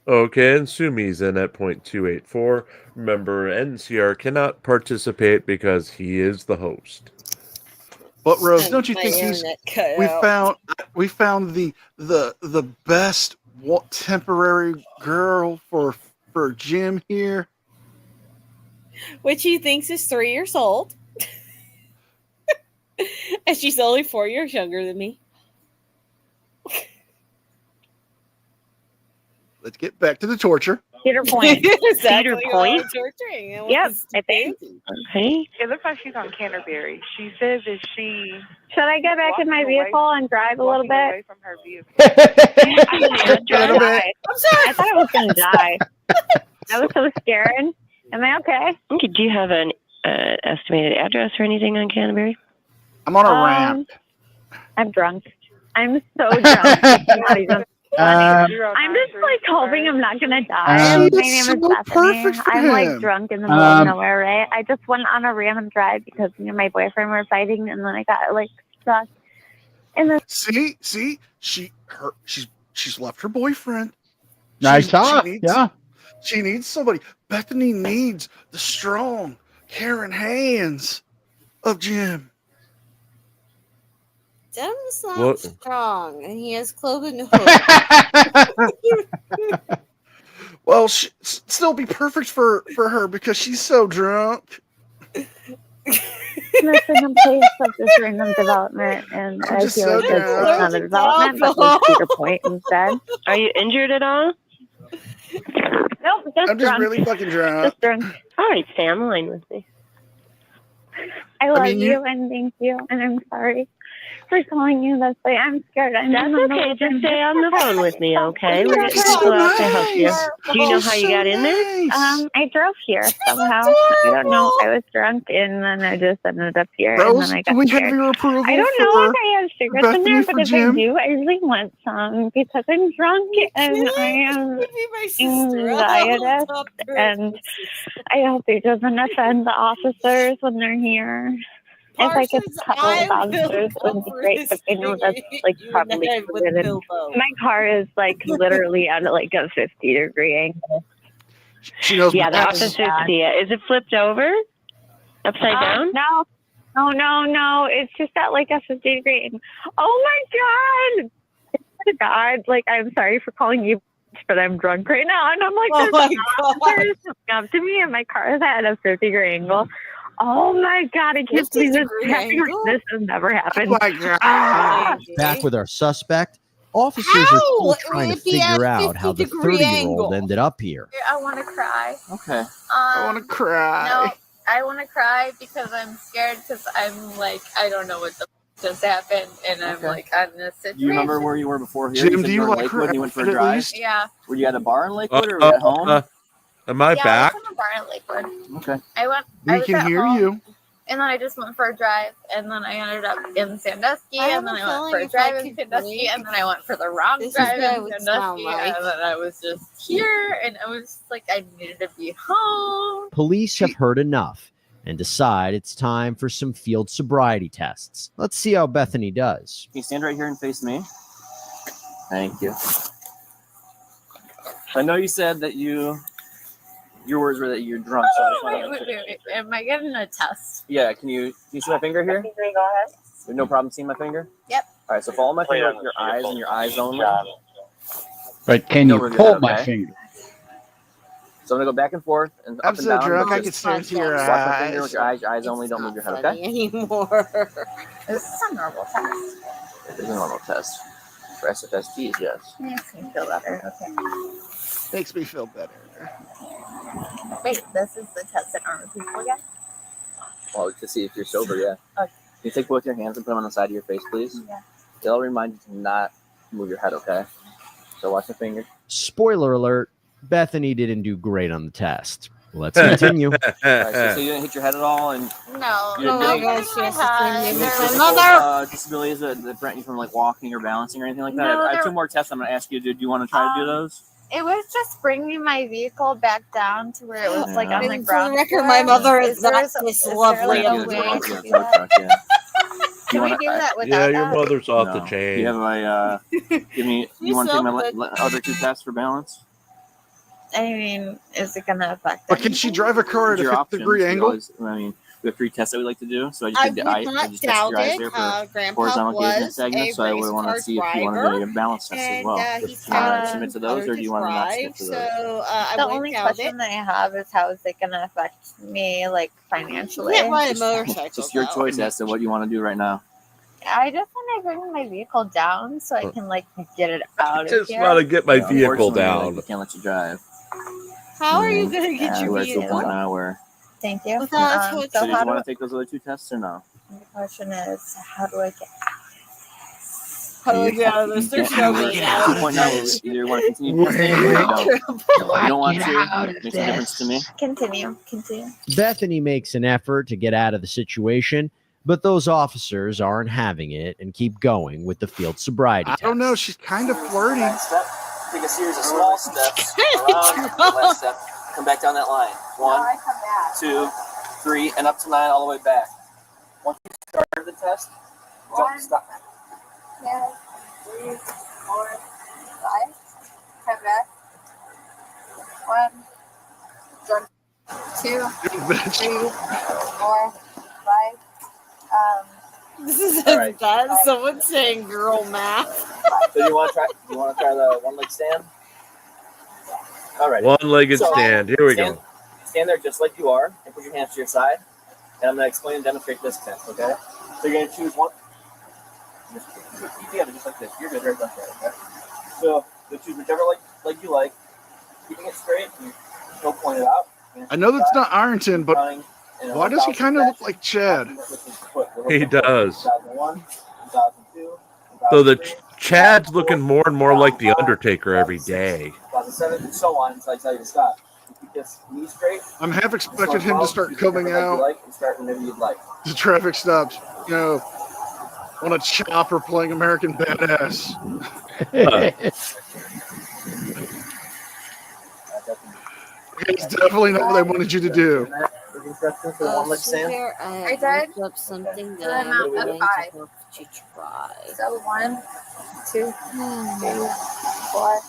Okay, and Sumi's in at 0.284. Remember, NCR cannot participate because he is the host. But Rose, don't you My think internet cut we out. found the best temporary girl for Jim here. Which he thinks is 3 years old. And she's only 4 years younger than me. Let's get back to the torture. Cedar Point. Exactly Cedar what Point? I'm torturing. It Yep, was I think. Okay. It looks like she's on Canterbury. She says that she. Should I get back in my vehicle and drive a little away bit? from her vehicle. I'm sorry. I thought I was going to die. I was so scared. Am I okay? Okay, do you have an estimated address or anything on Canterbury? I'm on a ramp. I'm drunk. I'm so drunk. It's not even funny. I'm just like hoping I'm not going to die. My name is Bethany. I'm like drunk in the middle of nowhere, right? I just went on a random drive because me and my boyfriend were fighting, and then I got like stuck. And then She's left her boyfriend. I saw it. Yeah. She needs somebody. Bethany needs the strong, caring hands of Jim. Jim's not What? strong, and he has cloven hooves. Well, still be perfect for her because she's so drunk. listen, I'm placed at this random development, and I'm I just feel so like it's drunk. not a development, but it's Cedar Point instead. Are you injured at all? Nope, just I'm just drunk. really fucking drunk. Just drunk. All right, stay on the line with me. I love mean, you, and thank you, and I'm sorry for calling you this way. I'm scared. I'm That's in the okay. middle of Just stay on the phone with me, okay? You're We're getting so people out to help you. nice. Do you know how you got in there? I drove here somehow. I don't know. I was drunk, and then I just ended up here, and Rose, then I do got we scared. have your approval I don't know for if I have cigarettes in Bethany there, for but if Jim? I do, I really want some because I'm drunk and I am anxious, and I hope it doesn't offend the officers when they're here. If I could couple of officers, it would be great, but I know that's like probably forbidden. My car is like literally at like a 50-degree angle. She knows. Yeah, the officers see it. Is it flipped over? Upside down? No. No. It's just at like a 50-degree angle. Oh my God. Oh my God. Like, I'm sorry for calling you, but I'm drunk right now. And I'm like, Oh my officers coming up to me and my car is at a 50-degree angle. Oh my God, I can't believe this is happening. This has never happened. Oh my God. Back with our suspect, officers are still trying to figure out how the 30-year-old ended up here. I want to cry. Okay. I want to cry. No, I want to cry because I'm scared because I'm like, I don't know what the just happened, and I'm like on this situation. Do you remember where you were before here? Jim, You said do you you were in like Lakewood and you went for a at drive? least? Yeah. Were you at a bar in Lakewood or were you at home? Am I Yeah, back? I was in a bar in Lakewood. Okay. I We was can at hear home, you. and then I just went for a drive, and then I ended up in Sandusky, and then I went for a drive in Sandusky, and then I went for the wrong drive in Sandusky, and then I was just here, and I was like, I needed to be home. Police have heard enough and decide it's time for some field sobriety tests. Let's see how Bethany does. Can you stand right here and face me? Thank you. I know you said that your words were that you're drunk. So I just wanna- Wait. Am I getting a test? Yeah, can you see my finger here? Go ahead. There's no problem seeing my finger? Yep. All right, so follow my finger with your eyes and your eyes only. But can No, you we're good, pull my okay? finger? So I'm gonna go back and forth and I'm up and so down. drunk, I Just can stare into your watch my finger eyes. with your eyes only. Don't move your head, okay? Anymore. This is a normal test. It is a normal test. For SFSTs, yes. Makes me feel better. Okay. Makes me feel better. Wait, this is the test that normal people get? Well, to see if you're sober, yeah. Okay. Can you take both your hands and put them on the side of your face, please? Yeah. They'll remind you to not move your head, okay? So watch the finger. Spoiler alert, Bethany didn't do great on the test. Let's continue. All right, so you didn't hit your head at all, and No. You didn't Oh my do- gosh, yes. any There was physical, another. disabilities that prevent you from like walking or balancing or anything like that. No, I have there- two more tests I'm going to ask you to do. Do you want to try to do those? It was just bringing my vehicle back down to where it was like on the And ground. for the record, floor. my mother is there not a- this there lovely like a of a way drunk. to Yeah, do tow that? truck, yeah. Can we do that without Yeah, your that? mother's off the No. chain. Do you have my, give me, you want to take my so other two tests for balance? I mean, is it gonna affect But can she drive a car at It's a your 50-degree options. You angle? always- I mean, We have 3 tests that we like to do. So I I just would did I not just doubt tested your eyes it. there for Grandpa horizontal gaze and was a nystagmus. So I would race want car to see if you want to do driver, a balance test as and well. he's Do you want to had submit to those, or do you want to not submit to those? So I The wouldn't only doubt question it. that I have is how is it going to affect me, like financially? You can't ride a motorcycle. Just your though. choice as to what you want to do right now. I just want to bring my vehicle down so I can like get it out of Just here. want to get my Yeah, vehicle unfortunately, down. we can't let you drive. How are you going to get your We're to a point vehicle? now where. Thank you. Without a So touch So did how you do want to take those other 2 tests or no? the question is, how do I get How do I get out of this? There's no We're way at out. the point now where we either want to continue testing or you don't. If you don't want to, it makes a difference to me. Continue. Bethany makes an effort to get out of the situation, but those officers aren't having it and keep going with the field sobriety I don't know. test. She's kind of flirty. Step. Take a series of small steps around the last step. Come back down that line. 1, 2, 3, and up to 9 all the way back. Once you start the test, don't stop. 2, 3, 4, 5. Come back. 1, 2, 3, 4, 5. This is All right. as bad as someone saying girl math. So you want to try? You want to try the 1-leg stand? All right. One-legged stand. Here we go. Stand there just like you are, and put your hands to your side. And I'm going to explain and demonstrate this test. Okay? So you're going to choose one. Just keep together just like this. You're good right like that. Okay? So you choose whichever leg you like, keeping it straight. You still point it out. I know that's not Ironton, but why does he kind of look like Chad? He does. 2001, 2002, So the Chad's looking more and more like the Undertaker every day. 2007, and so on until I tell you to stop. You keep this knee straight. I'm half expecting him to start coming out. And start whenever you'd like. The traffic stops, on a chopper playing American Badass. It's definitely not what they wanted you to do. I did. Up something So I'm out at 5. to try. So 1, 2, 3, 4,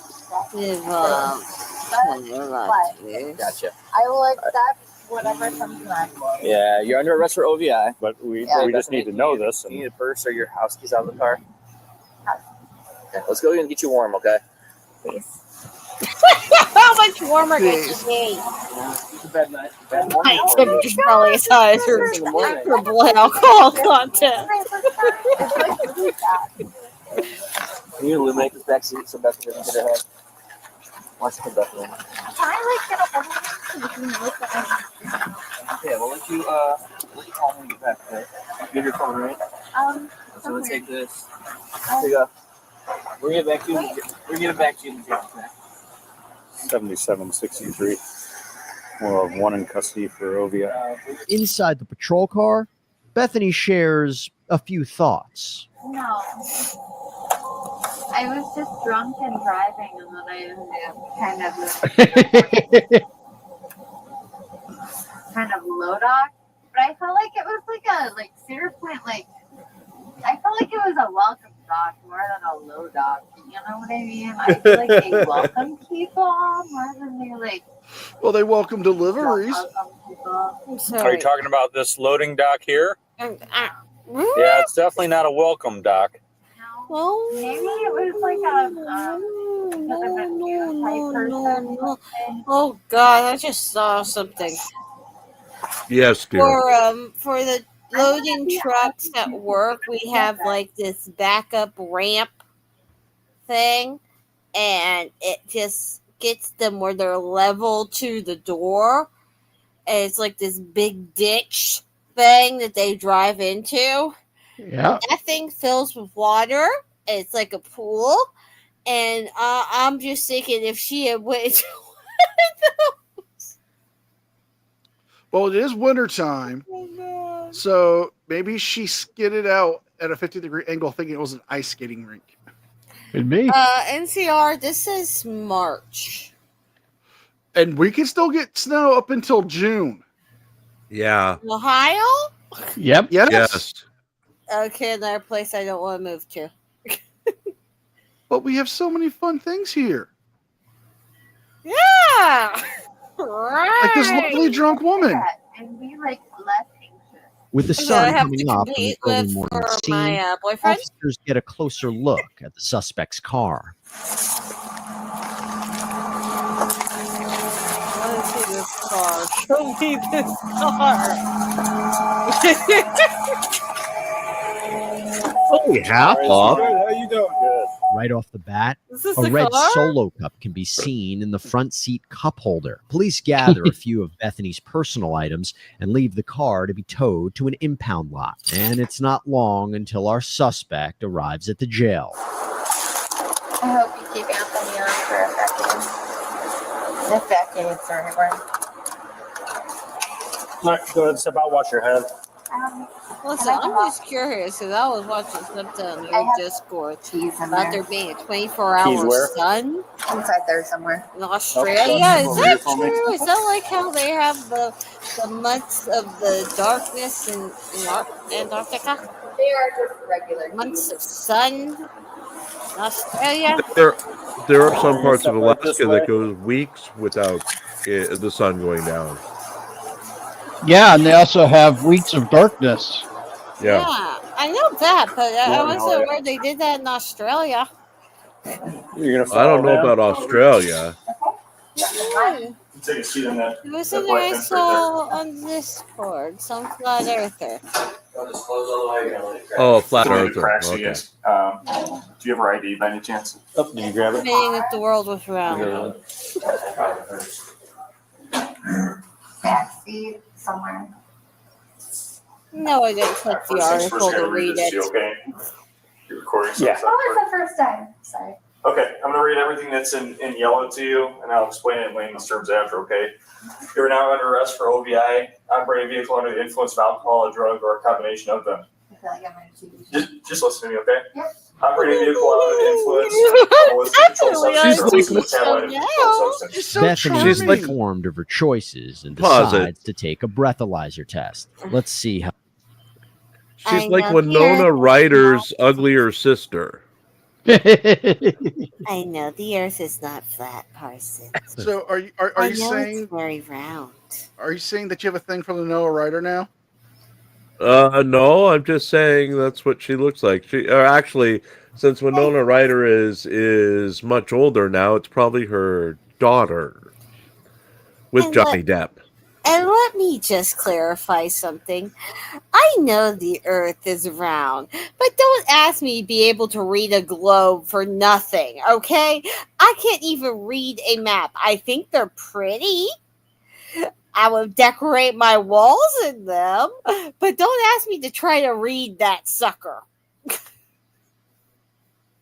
5. Gotcha. I will accept whatever comes next. Yeah, you're under arrest for OVI. But we Yeah. just need to know this. You need a purse or your house keys out of the car. Okay, let's go and get you warm, okay? Please. How much warmer can you be? It's a bad night. Bad My morning. temperature's probably as high as her blood alcohol content. Can you illuminate this back seat so Beth doesn't get her head? Watch the Beth room. Can I get a Yeah, we'll let you call when you get back, okay? You have your phone, right? So let's take this. Here you go. We're gonna get back to you. We're gonna get back to you in the jail, okay? 7763. We'll have 1 in custody for OVI. Inside the patrol car, Bethany shares a few thoughts. No. I was just drunk and driving, and then I kind of low dock. But I felt like it was like a Cedar Point, I felt like it was a welcome dock more than a low dock. You know what I mean? I feel like they welcome people more than they Well, they welcome deliveries. welcome people. Are you talking about this loading dock here? Really? Yeah, it's definitely not a welcome dock. Well, maybe it was like a new type person. Oh God, I just saw something. Yes, dear. For the loading trucks at work, we have like this backup ramp thing, and it just gets them where they're level to the door. And it's like this big ditch thing that they drive into. Yeah. That thing fills with water. It's like a pool. And I'm just thinking if she had went to Well, it is wintertime, so maybe she skidded out at a 50-degree angle thinking it was an ice skating rink. Could be. NCR, this is March. And we can still get snow up until June. Yeah. Ohio? Yep. Yes. Okay, another place I don't want to move to. But we have so many fun things here. Yeah. Right. Like this lovely drunk woman. And be less With the So I sun have coming to up on the compete early with morning for scene, my boyfriend. officers get a closer look at the suspect's car. I want to see this car. Show me this car. Only half off. How you doing? Good. Right off the bat, Is this a the red car? Solo cup can be seen in the front seat cup holder. Police gather a few of Bethany's personal items and leave the car to be towed to an impound lot. And it's not long until our suspect arrives at the jail. I hope you keep Anthony on for a decade. If decades are anywhere. All right, go ahead, step out, wash your head. Listen, I'm just curious because I was watching something on your Discord about there being a 24-hour sun inside there somewhere in Australia. Is that true? Is that like how they have the months of the darkness in Antarctica? They are just regular months of sun in Australia. There are some parts of Alaska that goes weeks without the sun going down. Yeah, and they also have weeks of darkness. Yeah. I know that, but I wasn't aware they did that in Australia. You're gonna I don't know down? about Australia. Take a seat in that. It was something I saw on Discord, some flat earther. Oh, flat Maybe earther. cracks, Okay. yes. Do you have her ID by any chance? Oh, did you grab it? Saying that the world was round. backseat somewhere. No, I didn't click the article to read it. Okay. You're recording. Yeah. Oh, it's the first time. Sorry. Okay, I'm gonna read everything that's in yellow to you, and I'll explain it in layman's terms after. Okay. You are now under arrest for OVI, operating a vehicle under the influence of alcohol, a drug, or a combination of them. I feel like I'm on TV. Just listen to me, okay? Yep. Operating a vehicle under the influence of illicit controlled substance or illicit metabolite of controlled substance. Bethany is charming. informed of her choices and Pause it. decides to take a breathalyzer test. Let's see how. She's I like know Winona the Ryder's uglier sister. I know the Earth is not flat, Parson. So are you I you know saying it's very round? are you saying that you have a thing for the Noah Ryder now? No, I'm just saying that's what she looks like. Actually, since Winona Ryder is much older now, it's probably her daughter with And Johnny Depp. And let me just clarify something. I know the Earth is round, but don't ask me to be able to read a globe for nothing, okay? I can't even read a map. I think they're pretty. I would decorate my walls in them, but don't ask me to try to read that sucker.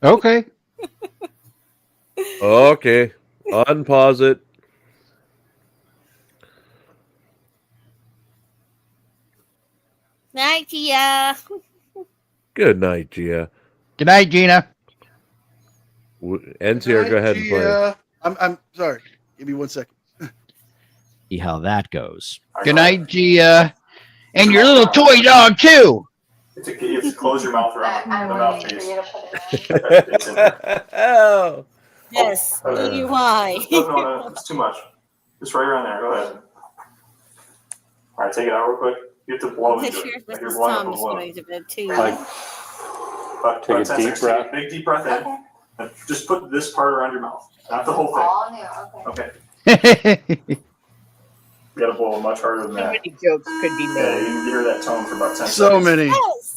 Okay. Okay, unpause it. Night, Gia. Good night, Gia. Good night, Gina. NCR, go ahead and play. I'm sorry. Give me 1 second. See how that goes. Good night, Gia. And your little toy dog, too. You have to close your mouth around the mouthpiece. Oh. Yes, why? No, it's too much. Just right around there. Go ahead. All right, take it out real quick. You have to blow I'm into sure it. this Like you're is blowing up a Tom's balloon. going to bed too. About Take a 10 deep seconds. breath. Big deep breath in. And just put this part around your mouth, not the whole thing. Oh, no, okay. Okay. You gotta blow much harder than Too that. many jokes could be Yeah, made. you can hear that tone for about 10 So seconds. many.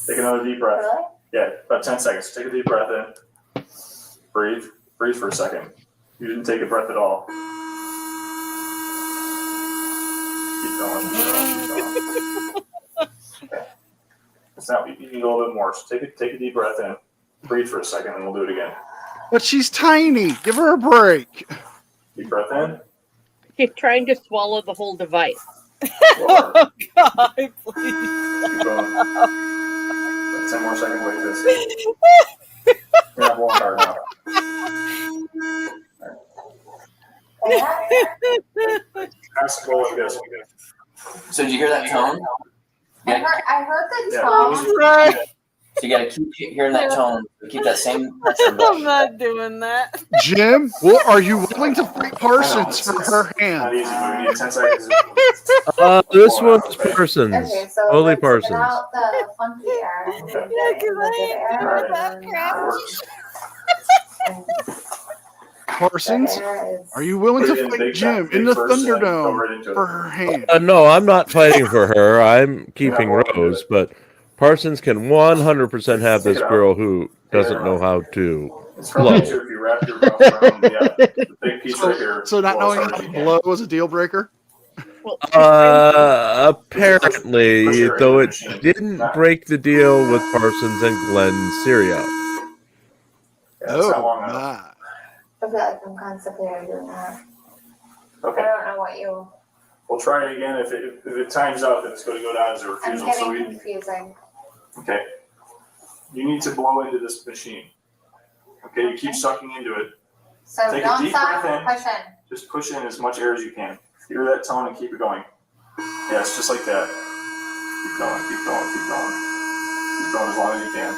Take another deep breath. Really? Yeah, about 10 seconds. Take a deep breath in. Breathe. Breathe for a second. You didn't take a breath at all. Keep going. Keep going. Okay. It's now you need a little bit more. So take a deep breath in. Breathe for a second, and we'll do it again. But she's tiny. Give her a break. Deep breath in. She's trying to swallow the whole device. Oh, God, please. Keep going. About 10 more seconds like this. You're not blowing hard enough. Has to go like this. So did you hear that tone? I heard the Yeah, tone. you need to- So you gotta keep hearing that tone. Keep that same pressure. I'm not doing that. Jim, well, are you willing to fight Parsons for her hand? Not easy, but we need 10 seconds. This one's Parsons. Okay, so Totally let's Parsons. get out the funky air and get in the good air. Parsons, are you willing to fight Jim in the Thunderdome for her hand? No, I'm not fighting for her. I'm keeping Rose, but Parsons can 100% have this girl who doesn't know how to blow. If you wrap your mouth around the big piece right here. So not knowing how to blow was a deal breaker? Apparently, though it didn't break the deal with Parsons and Glenn Syrio. Oh, my. I feel like I'm constantly doing that. Okay. I don't know what you. We'll try it again. If it times out, then it's going to go down as a refusal. I'm getting confusing. Okay. You need to blow into this machine. Okay, you keep sucking into it. So Take don't a deep stop, breath in. push in. Just push in as much air as you can. Hear that tone and keep it going. Yes, just like that. Keep going, keep going, keep going. Keep going as long as you can.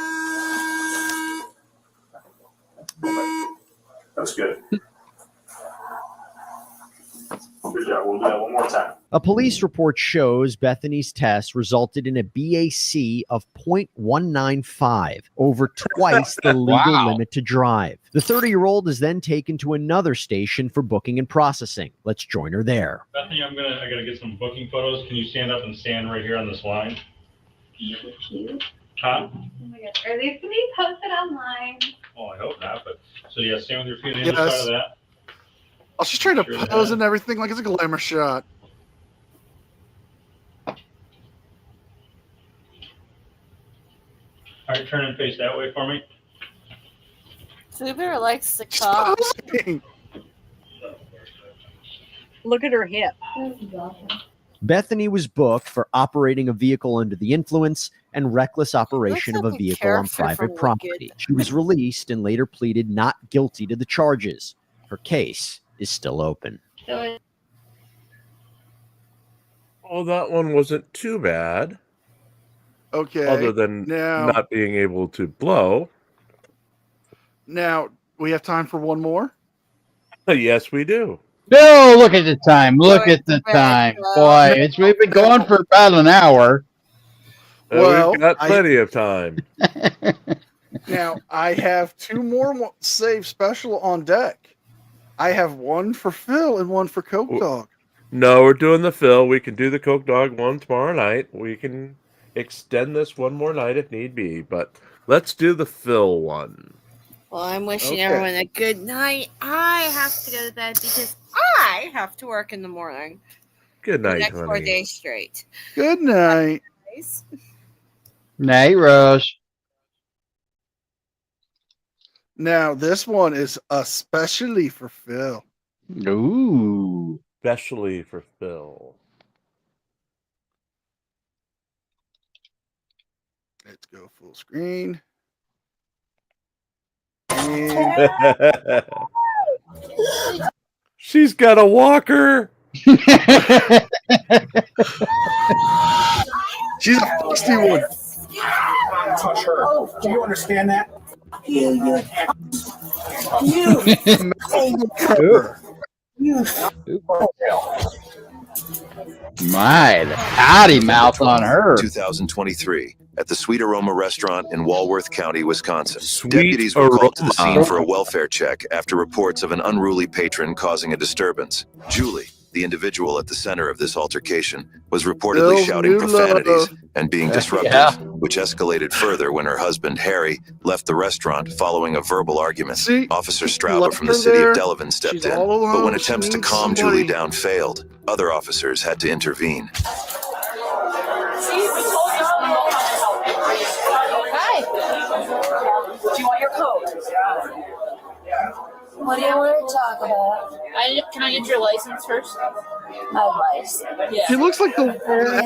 That's good. Good job. We'll do that one more time. A police report shows Bethany's test resulted in a BAC of 0.195, over twice the legal limit to drive. The 30-year-old is then taken to another station for booking and processing. Let's join her there. Bethany, I gotta get some booking photos. Can you stand up and stand right here on this line? Huh? Oh my gosh. Are these to be posted online? Oh, I hope not, but so yeah, stand with your feet on the Yes. other side of that. I was just trying to pose and everything like it's a glamour shot. All right, turn and face that way for me. Zuber likes to call. Look at her hip. Bethany was booked for operating a vehicle under the influence and reckless operation of a vehicle on private property. She was released and later pleaded not guilty to the charges. Her case is still open. Oh, that one wasn't too bad. Okay. Other than now, not being able to blow. Now, we have time for one more? Yes, we do. No, look at the time. Look at the time. Boy, we've been going for about an hour. We've got plenty of time. Now, I have two more save special on deck. I have one for Phil and one for Coke Dog. No, we're doing the Phil. We can do the Coke Dog one tomorrow night. We can extend this one more night if need be, but let's do the Phil one. Well, I'm wishing Okay. everyone a good night. I have to go to bed because I have to work in the morning. Good The night, next 4 honey. days straight. Good night. Night, Rose. Now, this one is especially for Phil. Ooh. Especially for Phil. Let's go full screen. And She's got a walker. she's a feisty one. Touch her. Do you understand that? You. My, the potty mouth on her. 2023 at the Sweet Aroma restaurant in Walworth County, Wisconsin. Sweet Deputies were called to the Aroma. scene for a welfare check after reports of an unruly patron causing a disturbance. Julie, the individual at the center of this altercation, was reportedly Bill's shouting new profanities love. and being disruptive, Yeah. which escalated further when her husband, Harry, left the restaurant following a verbal argument. Officer Strauber left from the her city there. of Delavan stepped She's in, all alone. but when She attempts to needs calm somebody. Julie down failed, other officers had to intervene. Hi. Do you want your coat? What do you want to talk about? Can I get your license first? My life. Yeah. He looks like the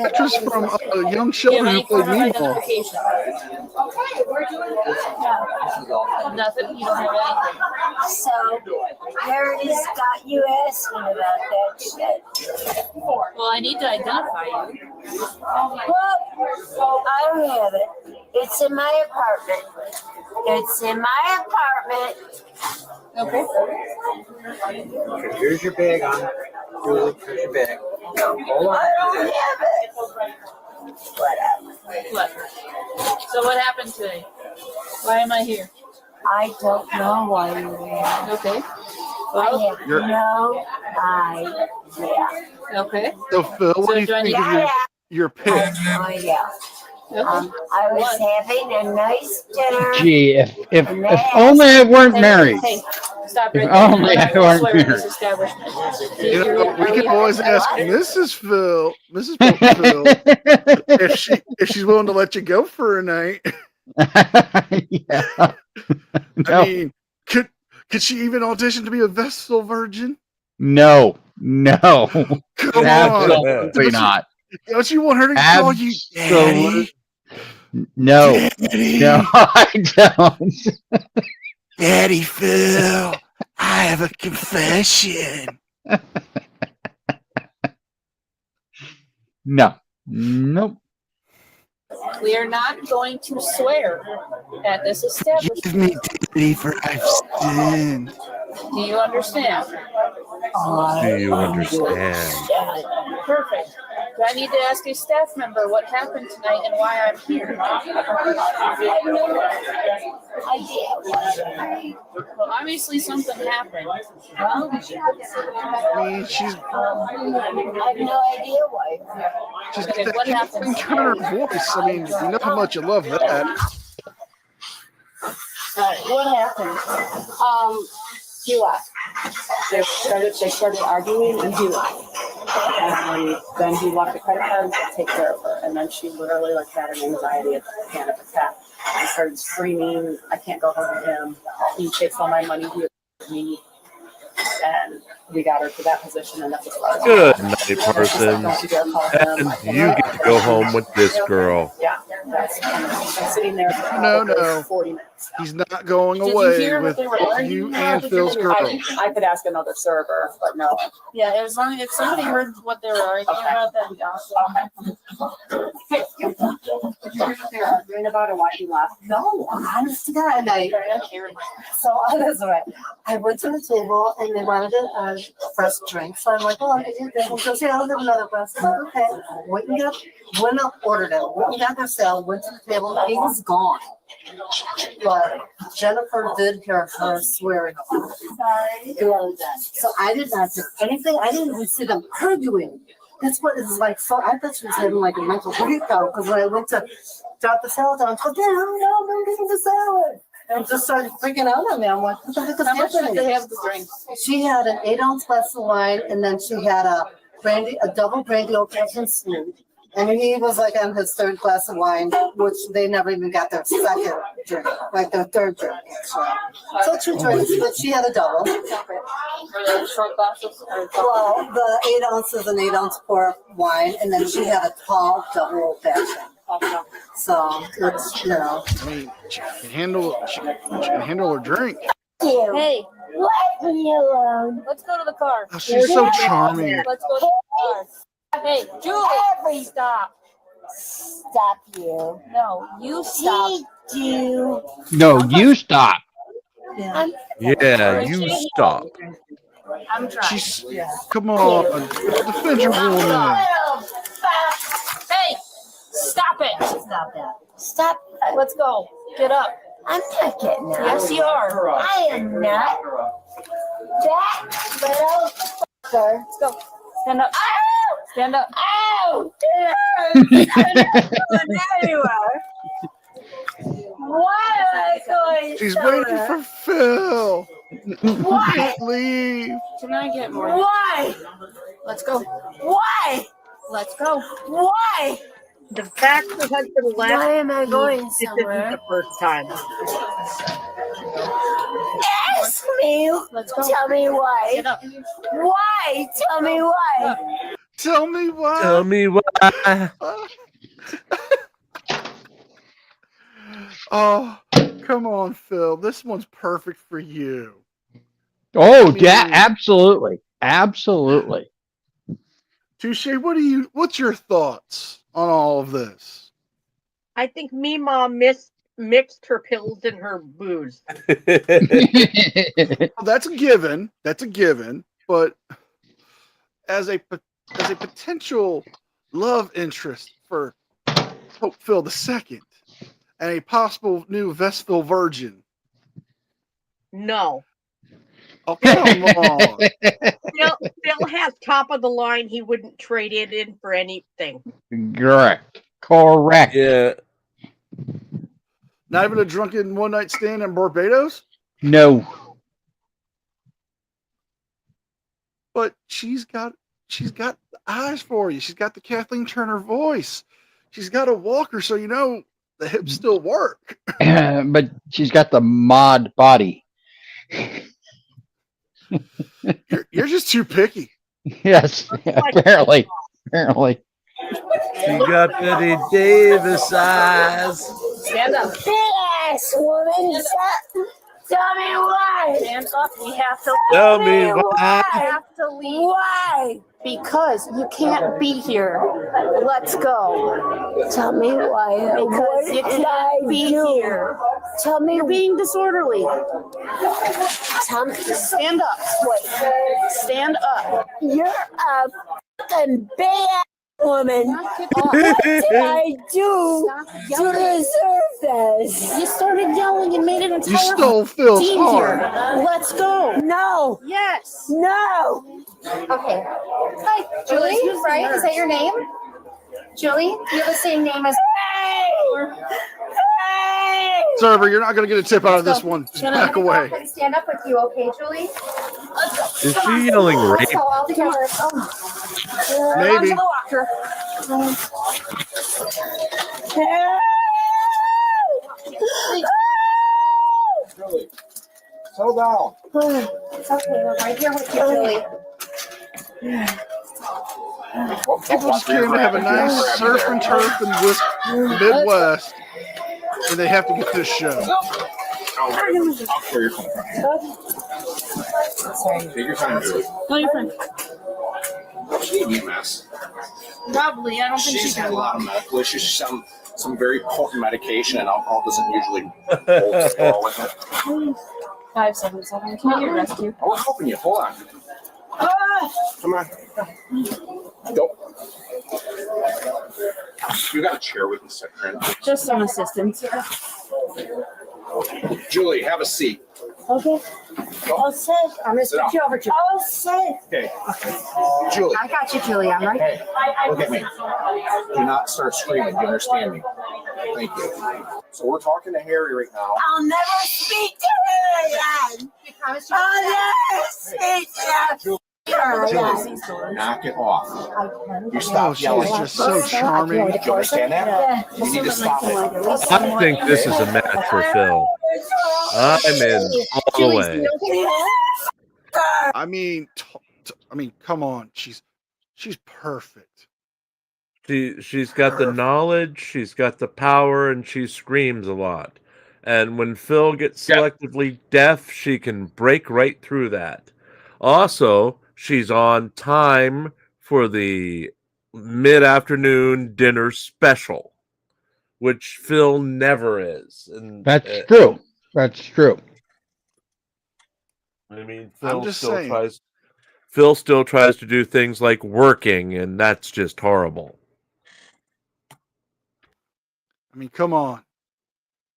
actress from Young Sheldon who played Meemaw. Nothing. You don't have anything. So, Harry's got you asking about that shit. Well, I need to identify you. Well, I don't have it. It's in my apartment. It's in my apartment. Okay. Here's your bag on it. Here's your bag. Hold on. I don't have it. Whatever. What? So what happened today? Why am I here? I don't know why you're here. Okay. I have no idea. Okay. So, Phil, what do you think of your pick? Oh, yeah. I was having a nice dinner. Gee, if only I weren't married. Hey, stop If right there. only I I'm not weren't swearing in this married. establishment. You know, we can always ask Mrs. Phil, Phil, if she's willing to let you go for a night. Yeah. I mean, could she even audition to be a Vestal Virgin? No. Come Absolutely on. not. Don't you want her to call you Daddy? No. Daddy. No, I don't. Daddy Phil, I have a confession. No. Nope. We are not going to swear at this establishment. Give me Daddy for I've sinned. Do you understand? Do you understand? Perfect. Do I need to ask a staff member what happened tonight and why I'm here? Well, obviously something happened. Well, I mean, she's I have no idea why. got Okay, that what happened? Kathleen Turner voice. I mean, you know how much I love that. Alright, what happened? He left. They started arguing, and he left. And then he left the credit card to take care of her. And then she literally had an anxiety panic attack. I started screaming, I can't go home with him. He takes all my money, he with me. And we got her to that position, and that's as far as Good night, Parsons. And you get to go home with this girl. Yeah, that's I'm sitting there for No. 40 minutes. He's not going Did you away hear with what they were arguing you and Phil's girl. I could ask another server, but no. Yeah, as long as if somebody heard what they were arguing about, that'd be awesome. They're arguing about it, why he left. No, honest to God, so that's right. I went to the table and they wanted a fresh drink, so I'm like, oh, I did that. He goes, yeah, I'll have another glass. I'm like, okay. Went up, ordered it. Went and got their cell, went to the table, he was gone. But Jennifer did hear her swearing. Sorry. So I did not do anything. I didn't even see them arguing. That's what it's like. So I thought she was having like a mental breakdown because when I went to drop the salad down, I thought, I'm getting the salad. And just started freaking out on me. I'm like, what the heck is How much happening? did they have the drink? She had an 8-ounce glass of wine, and then she had a double brandy old fashioned smooth. And he was like on his third glass of wine, which they never even got their second drink, like their third drink. So 2 drinks, but she had a double. Were they short glasses? Well, the 8 ounces and 8-ounce pour of wine, and then she had a tall double old fashioned. So it's, I mean, she can handle her drink. Hey, let me alone. Let's go to the car. Oh, she's so charming. Let's go to the car. Hey, Julie, stop. Stop you. No, you stop. You. No, you stop. Yeah, you stop. I'm trying. Come on, defend your woman. Hey, stop it. Stop that. Stop. Let's go. Get up. I'm not getting up. Yes, you are. I am not. That little fucker. Let's go. Stand up. Ow! Stand up. Ow! I'm not going anywhere. Why am I going She's somewhere? waiting for Phil. Why? Can't leave. Can I get more? Why? Let's go. Why? Let's go. Why? The fact the husband left. Why am I going This somewhere? isn't the first time. Ask me. Let's go. Tell me why. Get up. Why? Tell me why. Tell me why. Tell me why. Oh, come on, Phil. This one's perfect for you. Oh, yeah, absolutely. Absolutely. Touche, what's your thoughts on all of this? I think me mom mixed her pills and her booze. Well, that's a given. That's a given. But as a potential love interest for Pope Phil II and a possible new Vestal Virgin. No. Oh, come on. Phil has top of the line. He wouldn't trade it in for anything. Correct. Correct. Yeah. Not even a drunken one night stand in Barbados? No. But she's got the eyes for you. She's got the Kathleen Turner voice. She's got a walker, so you know the hips still work. But she's got the mod body. You're just too picky. Yes, apparently. Apparently. She got Betty Davis eyes. Stand up. Yes, woman. Tell me why. Stand up. We have to. Tell me why. We have to leave. Why? Because you can't be here. Let's go. Tell me why. Because you can't be here. Tell me. You're being disorderly. Tell me. Stand up. Wait. Stand up. You're a fucking bad woman. What did I do to deserve this? You started yelling and made an entire You stole Phil's team heart. here. Let's go. No. Yes. No. Okay. Hi, Julie, right? Is that your name? Julie, you have the same name as. Server, you're not going to get a tip out of this one. Just back away. Stand up with you, okay, Julie? Is she yelling rape? So all together. Oh. Maybe. Onto the walker. Julie, settle down. It's okay. We're right here with you, Julie. People just came to have a nice surf and turf in the Midwest, and they have to get this show. I'll clear your phone. Take your time, Julie. No, you're fine. She'd be a mess. Probably. I don't think She's she had a can. lot of medical issues. She's on some very potent medication, and alcohol doesn't usually hold well with it. 577. Can I get rescue? I was helping you. Hold on. Come on. Go. You got a chair we can sit in. Just some assistance. Julie, have a seat. Okay. I'll sit. I'm gonna switch you over to. I'll sit. Okay. Julie. I got you, Julie. I'm right. Hey, look at me. Do not start screaming. Do you understand me? Thank you. So we're talking to Harry right now. I'll never speak to her again. You promise I'll never speak to her. Julie, knock it off. You Oh, stop she yelling. is just so charming. Do you understand that? You need to stop it. I think this is a match for Phil. I'm in all the way. I mean, come on. She's perfect. She's got the knowledge, she's got the power, and she screams a lot. And when Phil gets selectively deaf, she can break right through that. Also, she's on time for the mid-afternoon dinner special, which Phil never is. And That's true. That's true. I mean, I'm just saying. Phil still tries to do things like working, and that's just horrible. I mean, come on.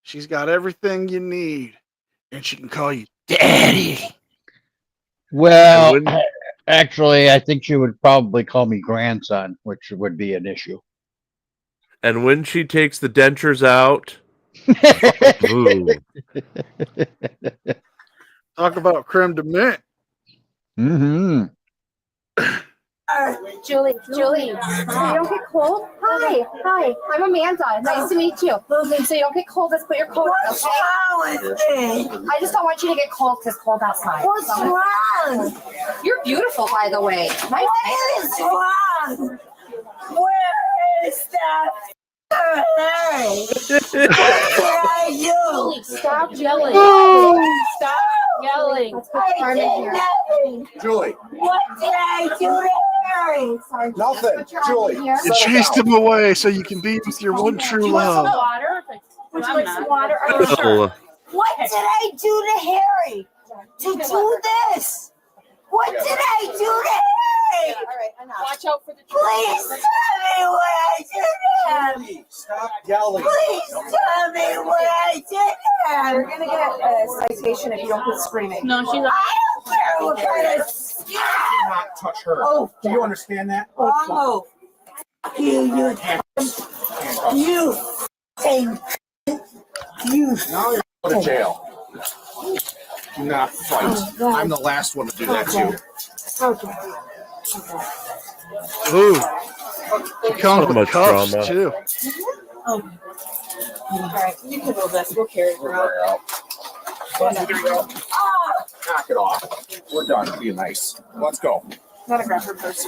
She's got everything you need, and she can call you Daddy. Well, actually, I think she would probably call me grandson, which would be an issue. And when she takes the dentures out, ooh. Talk about creme de mint. Mm-hmm. Julie, so you don't get cold? Hi, I'm Amanda. Nice to meet you. So you don't get cold, let's put your coat on, okay? What's wrong with me? I just don't want you to get cold because it's cold outside. What's wrong? You're beautiful, by the way. Nice. What is wrong? Where is that? Harry? What did I do? Stop yelling. Stop yelling. Let's put Carmen here. Julie. What did I do to Harry? Nothing. Julie. You chased him away so you can be with your one true love. Water? Would you like some water? Are you Oh. sure? What did I do to Harry to do this? What did I do to Harry? All right, enough. Watch out for the Please tell me what I did to him. Stop yelling. Please tell me what I did to him. You're gonna get a citation if you don't quit screaming. No, she's I don't care what kind of Do not touch her. Oh, Do you understand that? oh, you thing. You. Now you're going to jail. Do not fight. I'm the last one to do that too. Okay. Ooh. She comes So with much cuffs, drama. too. All right, you can move this. We'll carry her out. Knock it off. We're done. Be nice. Let's go. Gotta grab her purse.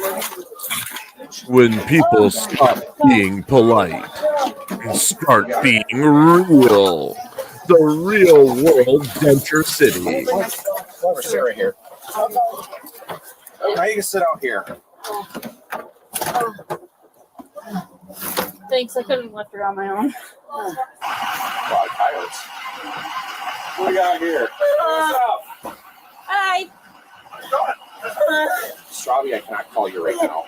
When people stop being polite and start being real. The real world Venture City. Over Sarah here. Now you can sit out here. Thanks, I couldn't lift her on my own. Wow, coyotes. What do we got here? What's up? Hi. Strawberry, I cannot call you right now.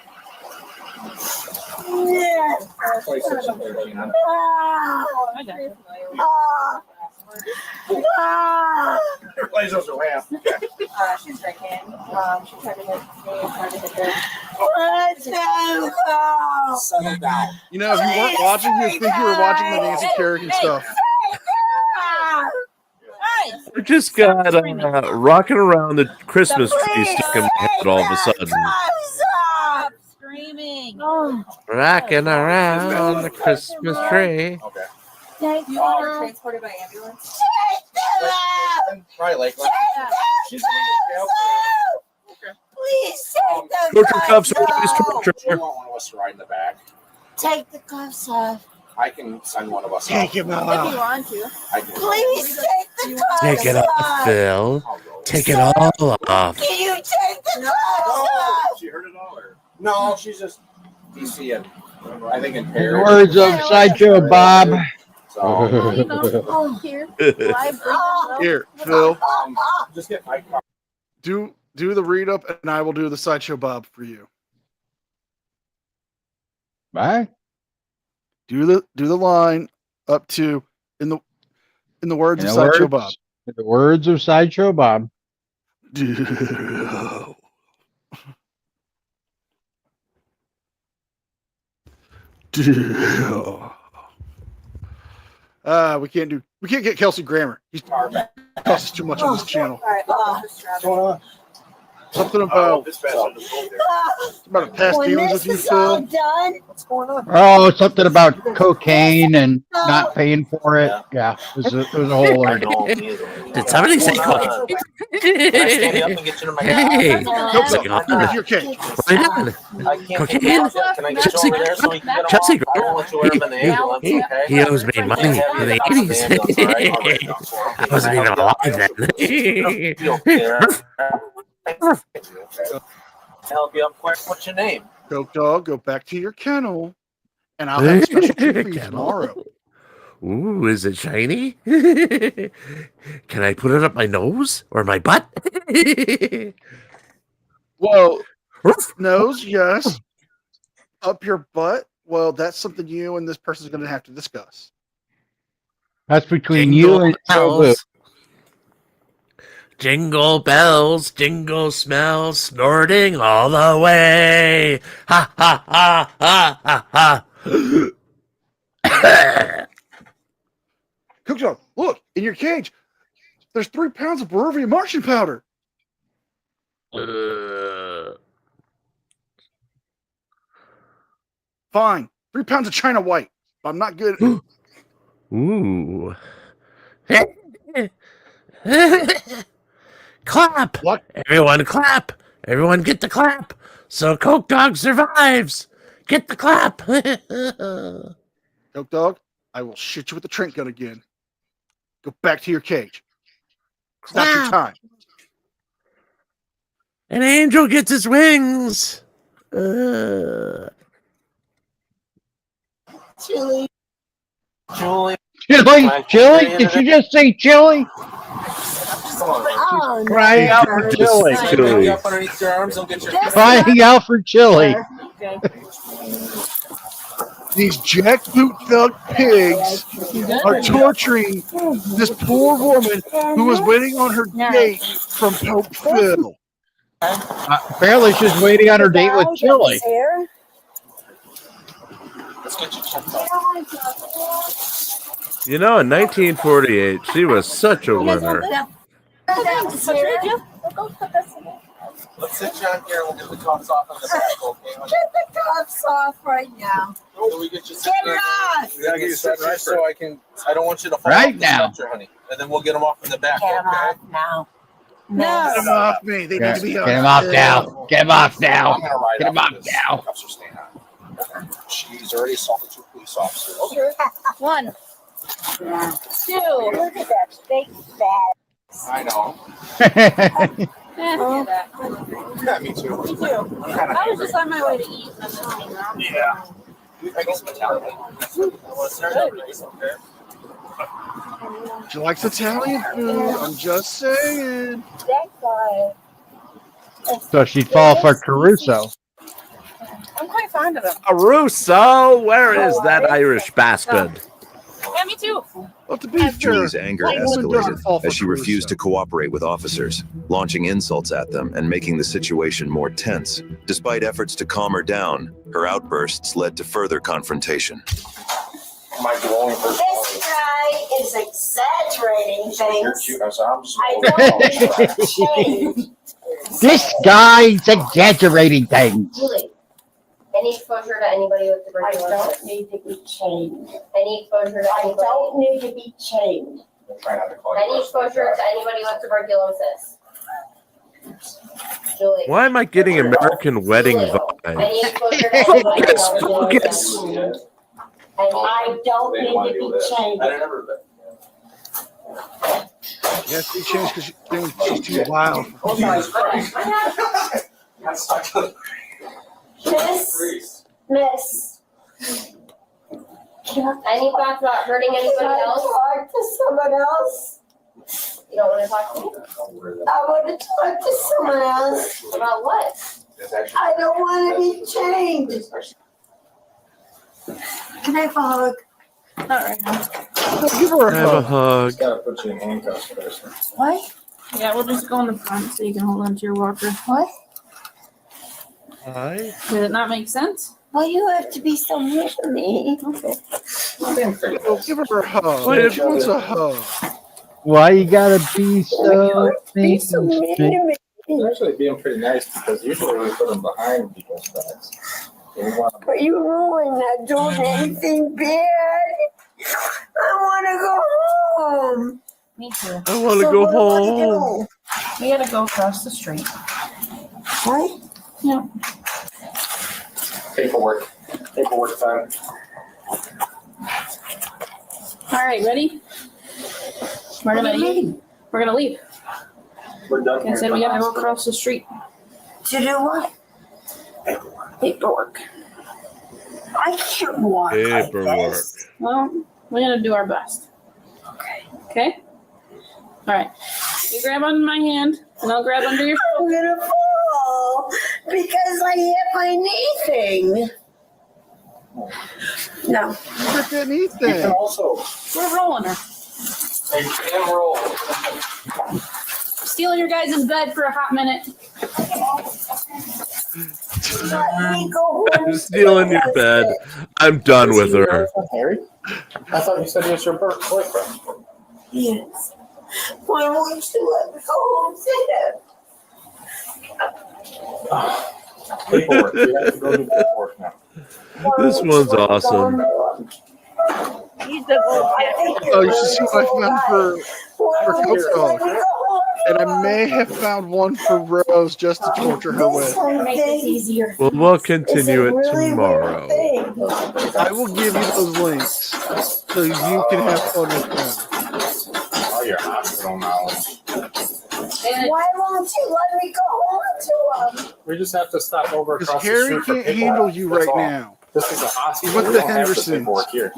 PlayStation 13 on. Lasers are lamp. She's drinking. She tried to hit me, tried to hit her. Settle down. You know, if you weren't watching, you'd think you were watching the Nancy Kerrigan stuff. We just got rocking around the Christmas tree stuck in my head all of a sudden. Stop screaming. Rocking around the Christmas tree. Okay. You want her transported by ambulance? Right, like she's in jail. Please take the Torture cuffs are always You torture. want one of us to ride in the back? Take the cuffs off. I can send one of us. Take him If you off. want to. I can. Please take the cuffs Take it off, Phil. Take it all off. Can you take the cuffs off? She heard it all, or no? She's just DC and I think In impaired. the words of Sideshow Bob. So Oh, here. Here, Phil. just get my car. Do the read up, and I will do the Sideshow Bob for you. Bye. Do the line up to in the words of Sideshow Bob. In the words of Sideshow Bob. We can't get Kelsey Grammer. He's costs us too much on this channel. All right, What's going on? Something about a past When dealings this with you, is all Phil. done, What's going on? Oh, something about cocaine and not paying for it. Yeah, it was a whole I ordeal. know. Did somebody say Can I stand you up and get you to my Hey, How's it going? With your cake. Right on. I can't Cocaine? take you out yet. Can I get you Chelsea, over there so we can get Chelsea, them off? I don't want you wearing them in the ambulance, okay? he owes me money in the 80s. I wasn't even alive then. Help you up quick. What's your name? Coke Dog, go back to your kennel, and I'll have a special treat for you tomorrow. Ooh, is it shiny? Can I put it up my nose or my butt? Well, nose, yes. Up your butt? Well, that's something you and this person's going to have to discuss. That's between you and Joe Blue. Jingle bells, jingle smells, snorting all the way. Ha ha ha ha ha ha. Cook Dog, look, in your cage, there's 3 pounds of Barovia Martian powder. Fine, 3 pounds of China White. I'm not good at Ooh. Clap! What? Everyone clap! Everyone get the clap! So Coke Dog survives. Get the clap. Coke Dog, I will shoot you with the Trent gun again. Go back to your cage. It's not your time. An angel gets his wings. Chili. Chili? Chili? Did you just say chili? Oh, Crying out for chili. Chili. Up underneath your arms, don't get your Crying out for chili. Okay. These jackboot thug pigs are torturing this poor woman who was waiting on her date from Pope Phil. Apparently she's waiting on her date with chili. Let's get you checked out. You know, in 1948, she was such a winner. Let's sit you on here and we'll get the cuffs off on the back, okay? Get the cuffs off right now. So we get you Get it off. We gotta get you set right so I don't want you to fall Right off now. the structure, honey. And then we'll get them off in the back, Get 'em okay? off now. Get them off me. They need to be Get him off now. Get him off now. I'm gonna ride Get him up off with this. now. Cuffs are staying on. She's already assaulted 2 police officers. Okay. 1, 2. Look at that big fat. I know. Yeah, me too. Me too. I was just on my way to eat. Yeah. I guess some Italian. She likes Italian food. I'm just saying. That guy. So she'd fall for Caruso. I'm quite fond of them. Caruso, where is that Irish bastard? Yeah, me too. Julie's anger escalated as she refused to cooperate with officers, launching insults at them and making the situation more tense. Despite efforts to calm her down, her outbursts led to further confrontation. This guy is exaggerating things. I don't don't change. This guy's exaggerating things. Julie, any exposure to anybody with I tuberculosis? don't need to be chained. Any exposure to I anybody? don't need to be chained. Any exposure to anybody with tuberculosis? Julie. Why am I getting American Wedding Any vibes? exposure to anybody with Focus. tuberculosis? I don't need to be chained. Yes, she changed because she's too wild. Miss. Any thoughts about hurting anybody Can I else? talk to someone else? You don't want to talk to me? I want to talk to someone else. About what? I don't want to be chained. Can I have a hug? Not right now. Give her Have a hug. Gotta put you in handcuffs first. What? Yeah, we'll just go in the front so you can hold onto your walker. What? Hi. Did it not make sense? Why you have to be so mean to me? Okay. Give her a hug. Wait, She wants a hug. Why you gotta be so Be so mean to me. It's actually being pretty nice because usually we put them behind people's backs. But you really not doing anything bad. I want to go home. Me too. I want to So go what do I home. do? We gotta go across the street. What? Yeah. Paperwork time. All right, ready? We're gonna leave. We're gonna leave. We're done. Like I said, we gotta go across the street. To do what? Paperwork. I can't walk like Paperwork. this. Well, we're gonna do our best. Okay. Okay? All right. You grab onto my hand, and I'll grab under your I'm gonna fall because I hit my knee thing. No. Look at You can anything. also We're rolling her. you can roll. Stealing your guys' bed for a hot minute. Let me go home. I'm stealing your bed. I'm done with her. Harry? I thought you said he was your boyfriend. Yes. Why won't you let me go home to him? Paperwork. We have to go do paperwork now. This one's awesome. Oh, you should see what I found for Coke Dog. And I may have found one for Rose just to torture her with. Make this easier. Well, we'll continue it tomorrow. I will give you those links so you can have fun with them. Oh, your hospital knowledge. Why won't you let me go on to them? We just have to stop over Because across the Harry street for can't paperwork. handle you That's right all. now. This is a hospital. He's with We the don't have Hendersons. paperwork here.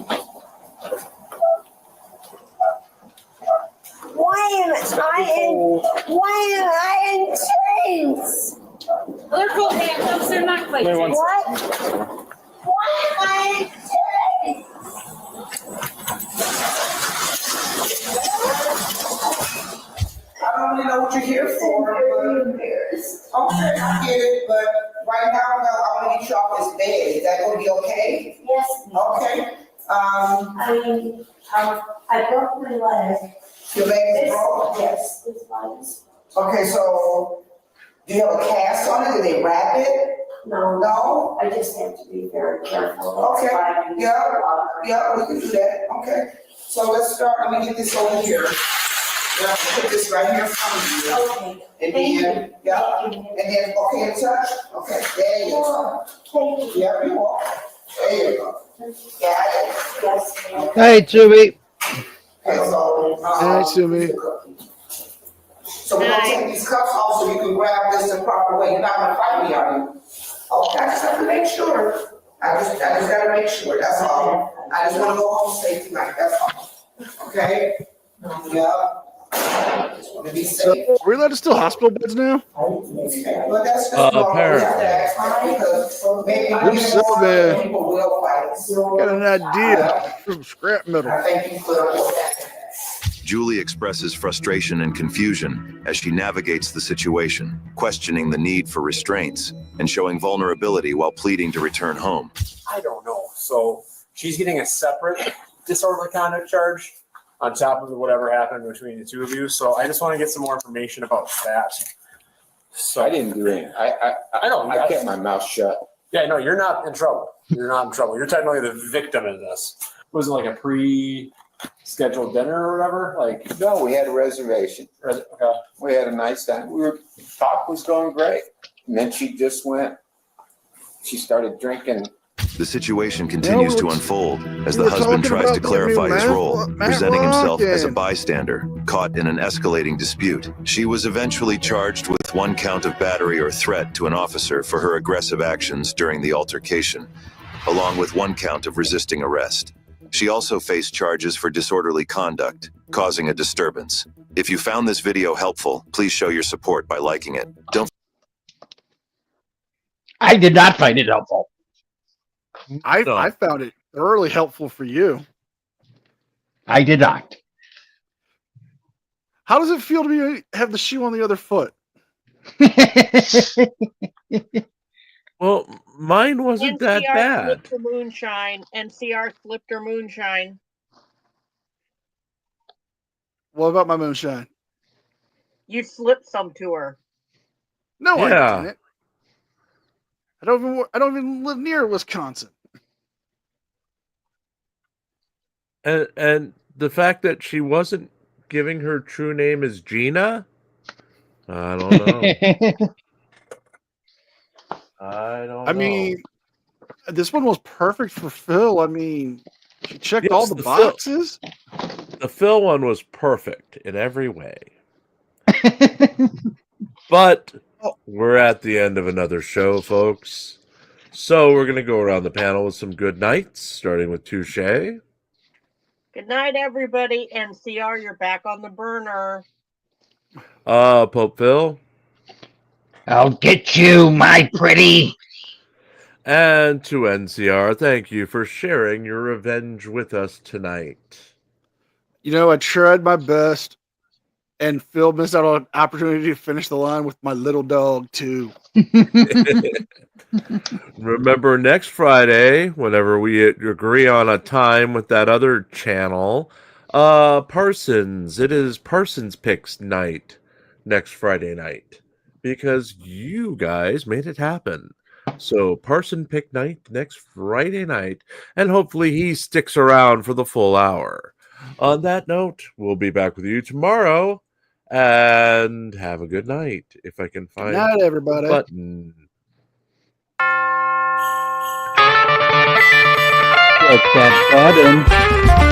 Why am I in chains? They're called handcuffs. They're not quite Wait, one chains. What? Why am I in chains? I don't really know what you're here for, but okay, I get it, but right now, no, I want to get you off this bed. Is that going to be okay? Yes. Okay. I broke my leg. Your leg is broke? Yes, this one's. Okay, so do you have a cast on it? Did they wrap it? No. No? I just have to be very careful. Okay, yeah, we can do that. Okay, so let's start. Let me get this over here. Yeah, put this right here in front of you. Okay. And then, yeah, and then, okay, and touch. Okay, there you go. Thank you. Yeah, you are. There you go. Yeah, Yes. Hey, Tsubi. okay, so. Hey, Sumi. So we're gonna take these cuffs off so you can grab this the proper way. You're not gonna fight me, are you? Okay, I just have to make sure. I just gotta make sure, that's all. I just wanna go home safe tonight, that's all. Okay? Yeah. Just wanna be So, safe. are we allowed to steal hospital beds now? Okay, but that's just Apparently. because maybe You're so bad. people will fight us. Got an idea from scrap metal. I thank you for that. Julie expresses frustration and confusion as she navigates the situation, questioning the need for restraints and showing vulnerability while pleading to return home. I don't know. So she's getting a separate disorderly conduct charge on top of whatever happened between the two of you. So I just want to get some more information about that. So I didn't do anything. I don't. I kept my mouth shut. Yeah, no, you're not in trouble. You're not in trouble. You're technically the victim in this. Was it like a pre-scheduled dinner or whatever? Like, No, we had a reservation. okay. We had a nice time. Talk was going great. And then she started drinking. The situation continues to unfold as the were husband talking tries to about the clarify new his role, Matt presenting himself as a Rockin'. bystander, caught in an escalating dispute. She was eventually charged with 1 count of battery or threat to an officer for her aggressive actions during the altercation, along with 1 count of resisting arrest. She also faced charges for disorderly conduct, causing a disturbance. If you found this video helpful, please show your support by liking it. I did not find it helpful. I found it thoroughly helpful for you. I did not. How does it feel to have the shoe on the other foot? Well, mine wasn't that NCR bad. flipped her moonshine. NCR flipped her moonshine. What about my moonshine? You slipped some to her. No, Yeah. I didn't. I don't even live near Wisconsin. And the fact that she wasn't giving her true name as Gina, I don't know. I don't know. I mean, this one was perfect for Phil. I mean, she checked Yes, all the the boxes. The Phil one was perfect in every way. But we're at the end of another show, folks. So we're going to go around the panel with some good nights, starting with Touche. Good night, everybody. NCR, you're back on the burner. Pope Phil. I'll get you, my pretty. And to NCR, thank you for sharing your revenge with us tonight. You know, I tried my best, and Phil missed out on an opportunity to finish the line with my little dog, too. Remember, next Friday, whenever we agree on a time with that other channel, Parsons, it is Parsons Picks night next Friday night, because you guys made it happen. So Parson Pick night next Friday night, and hopefully he sticks around for the full hour. On that note, we'll be back with you tomorrow And have a good night if I can Good find night, the everybody. button. Click that button.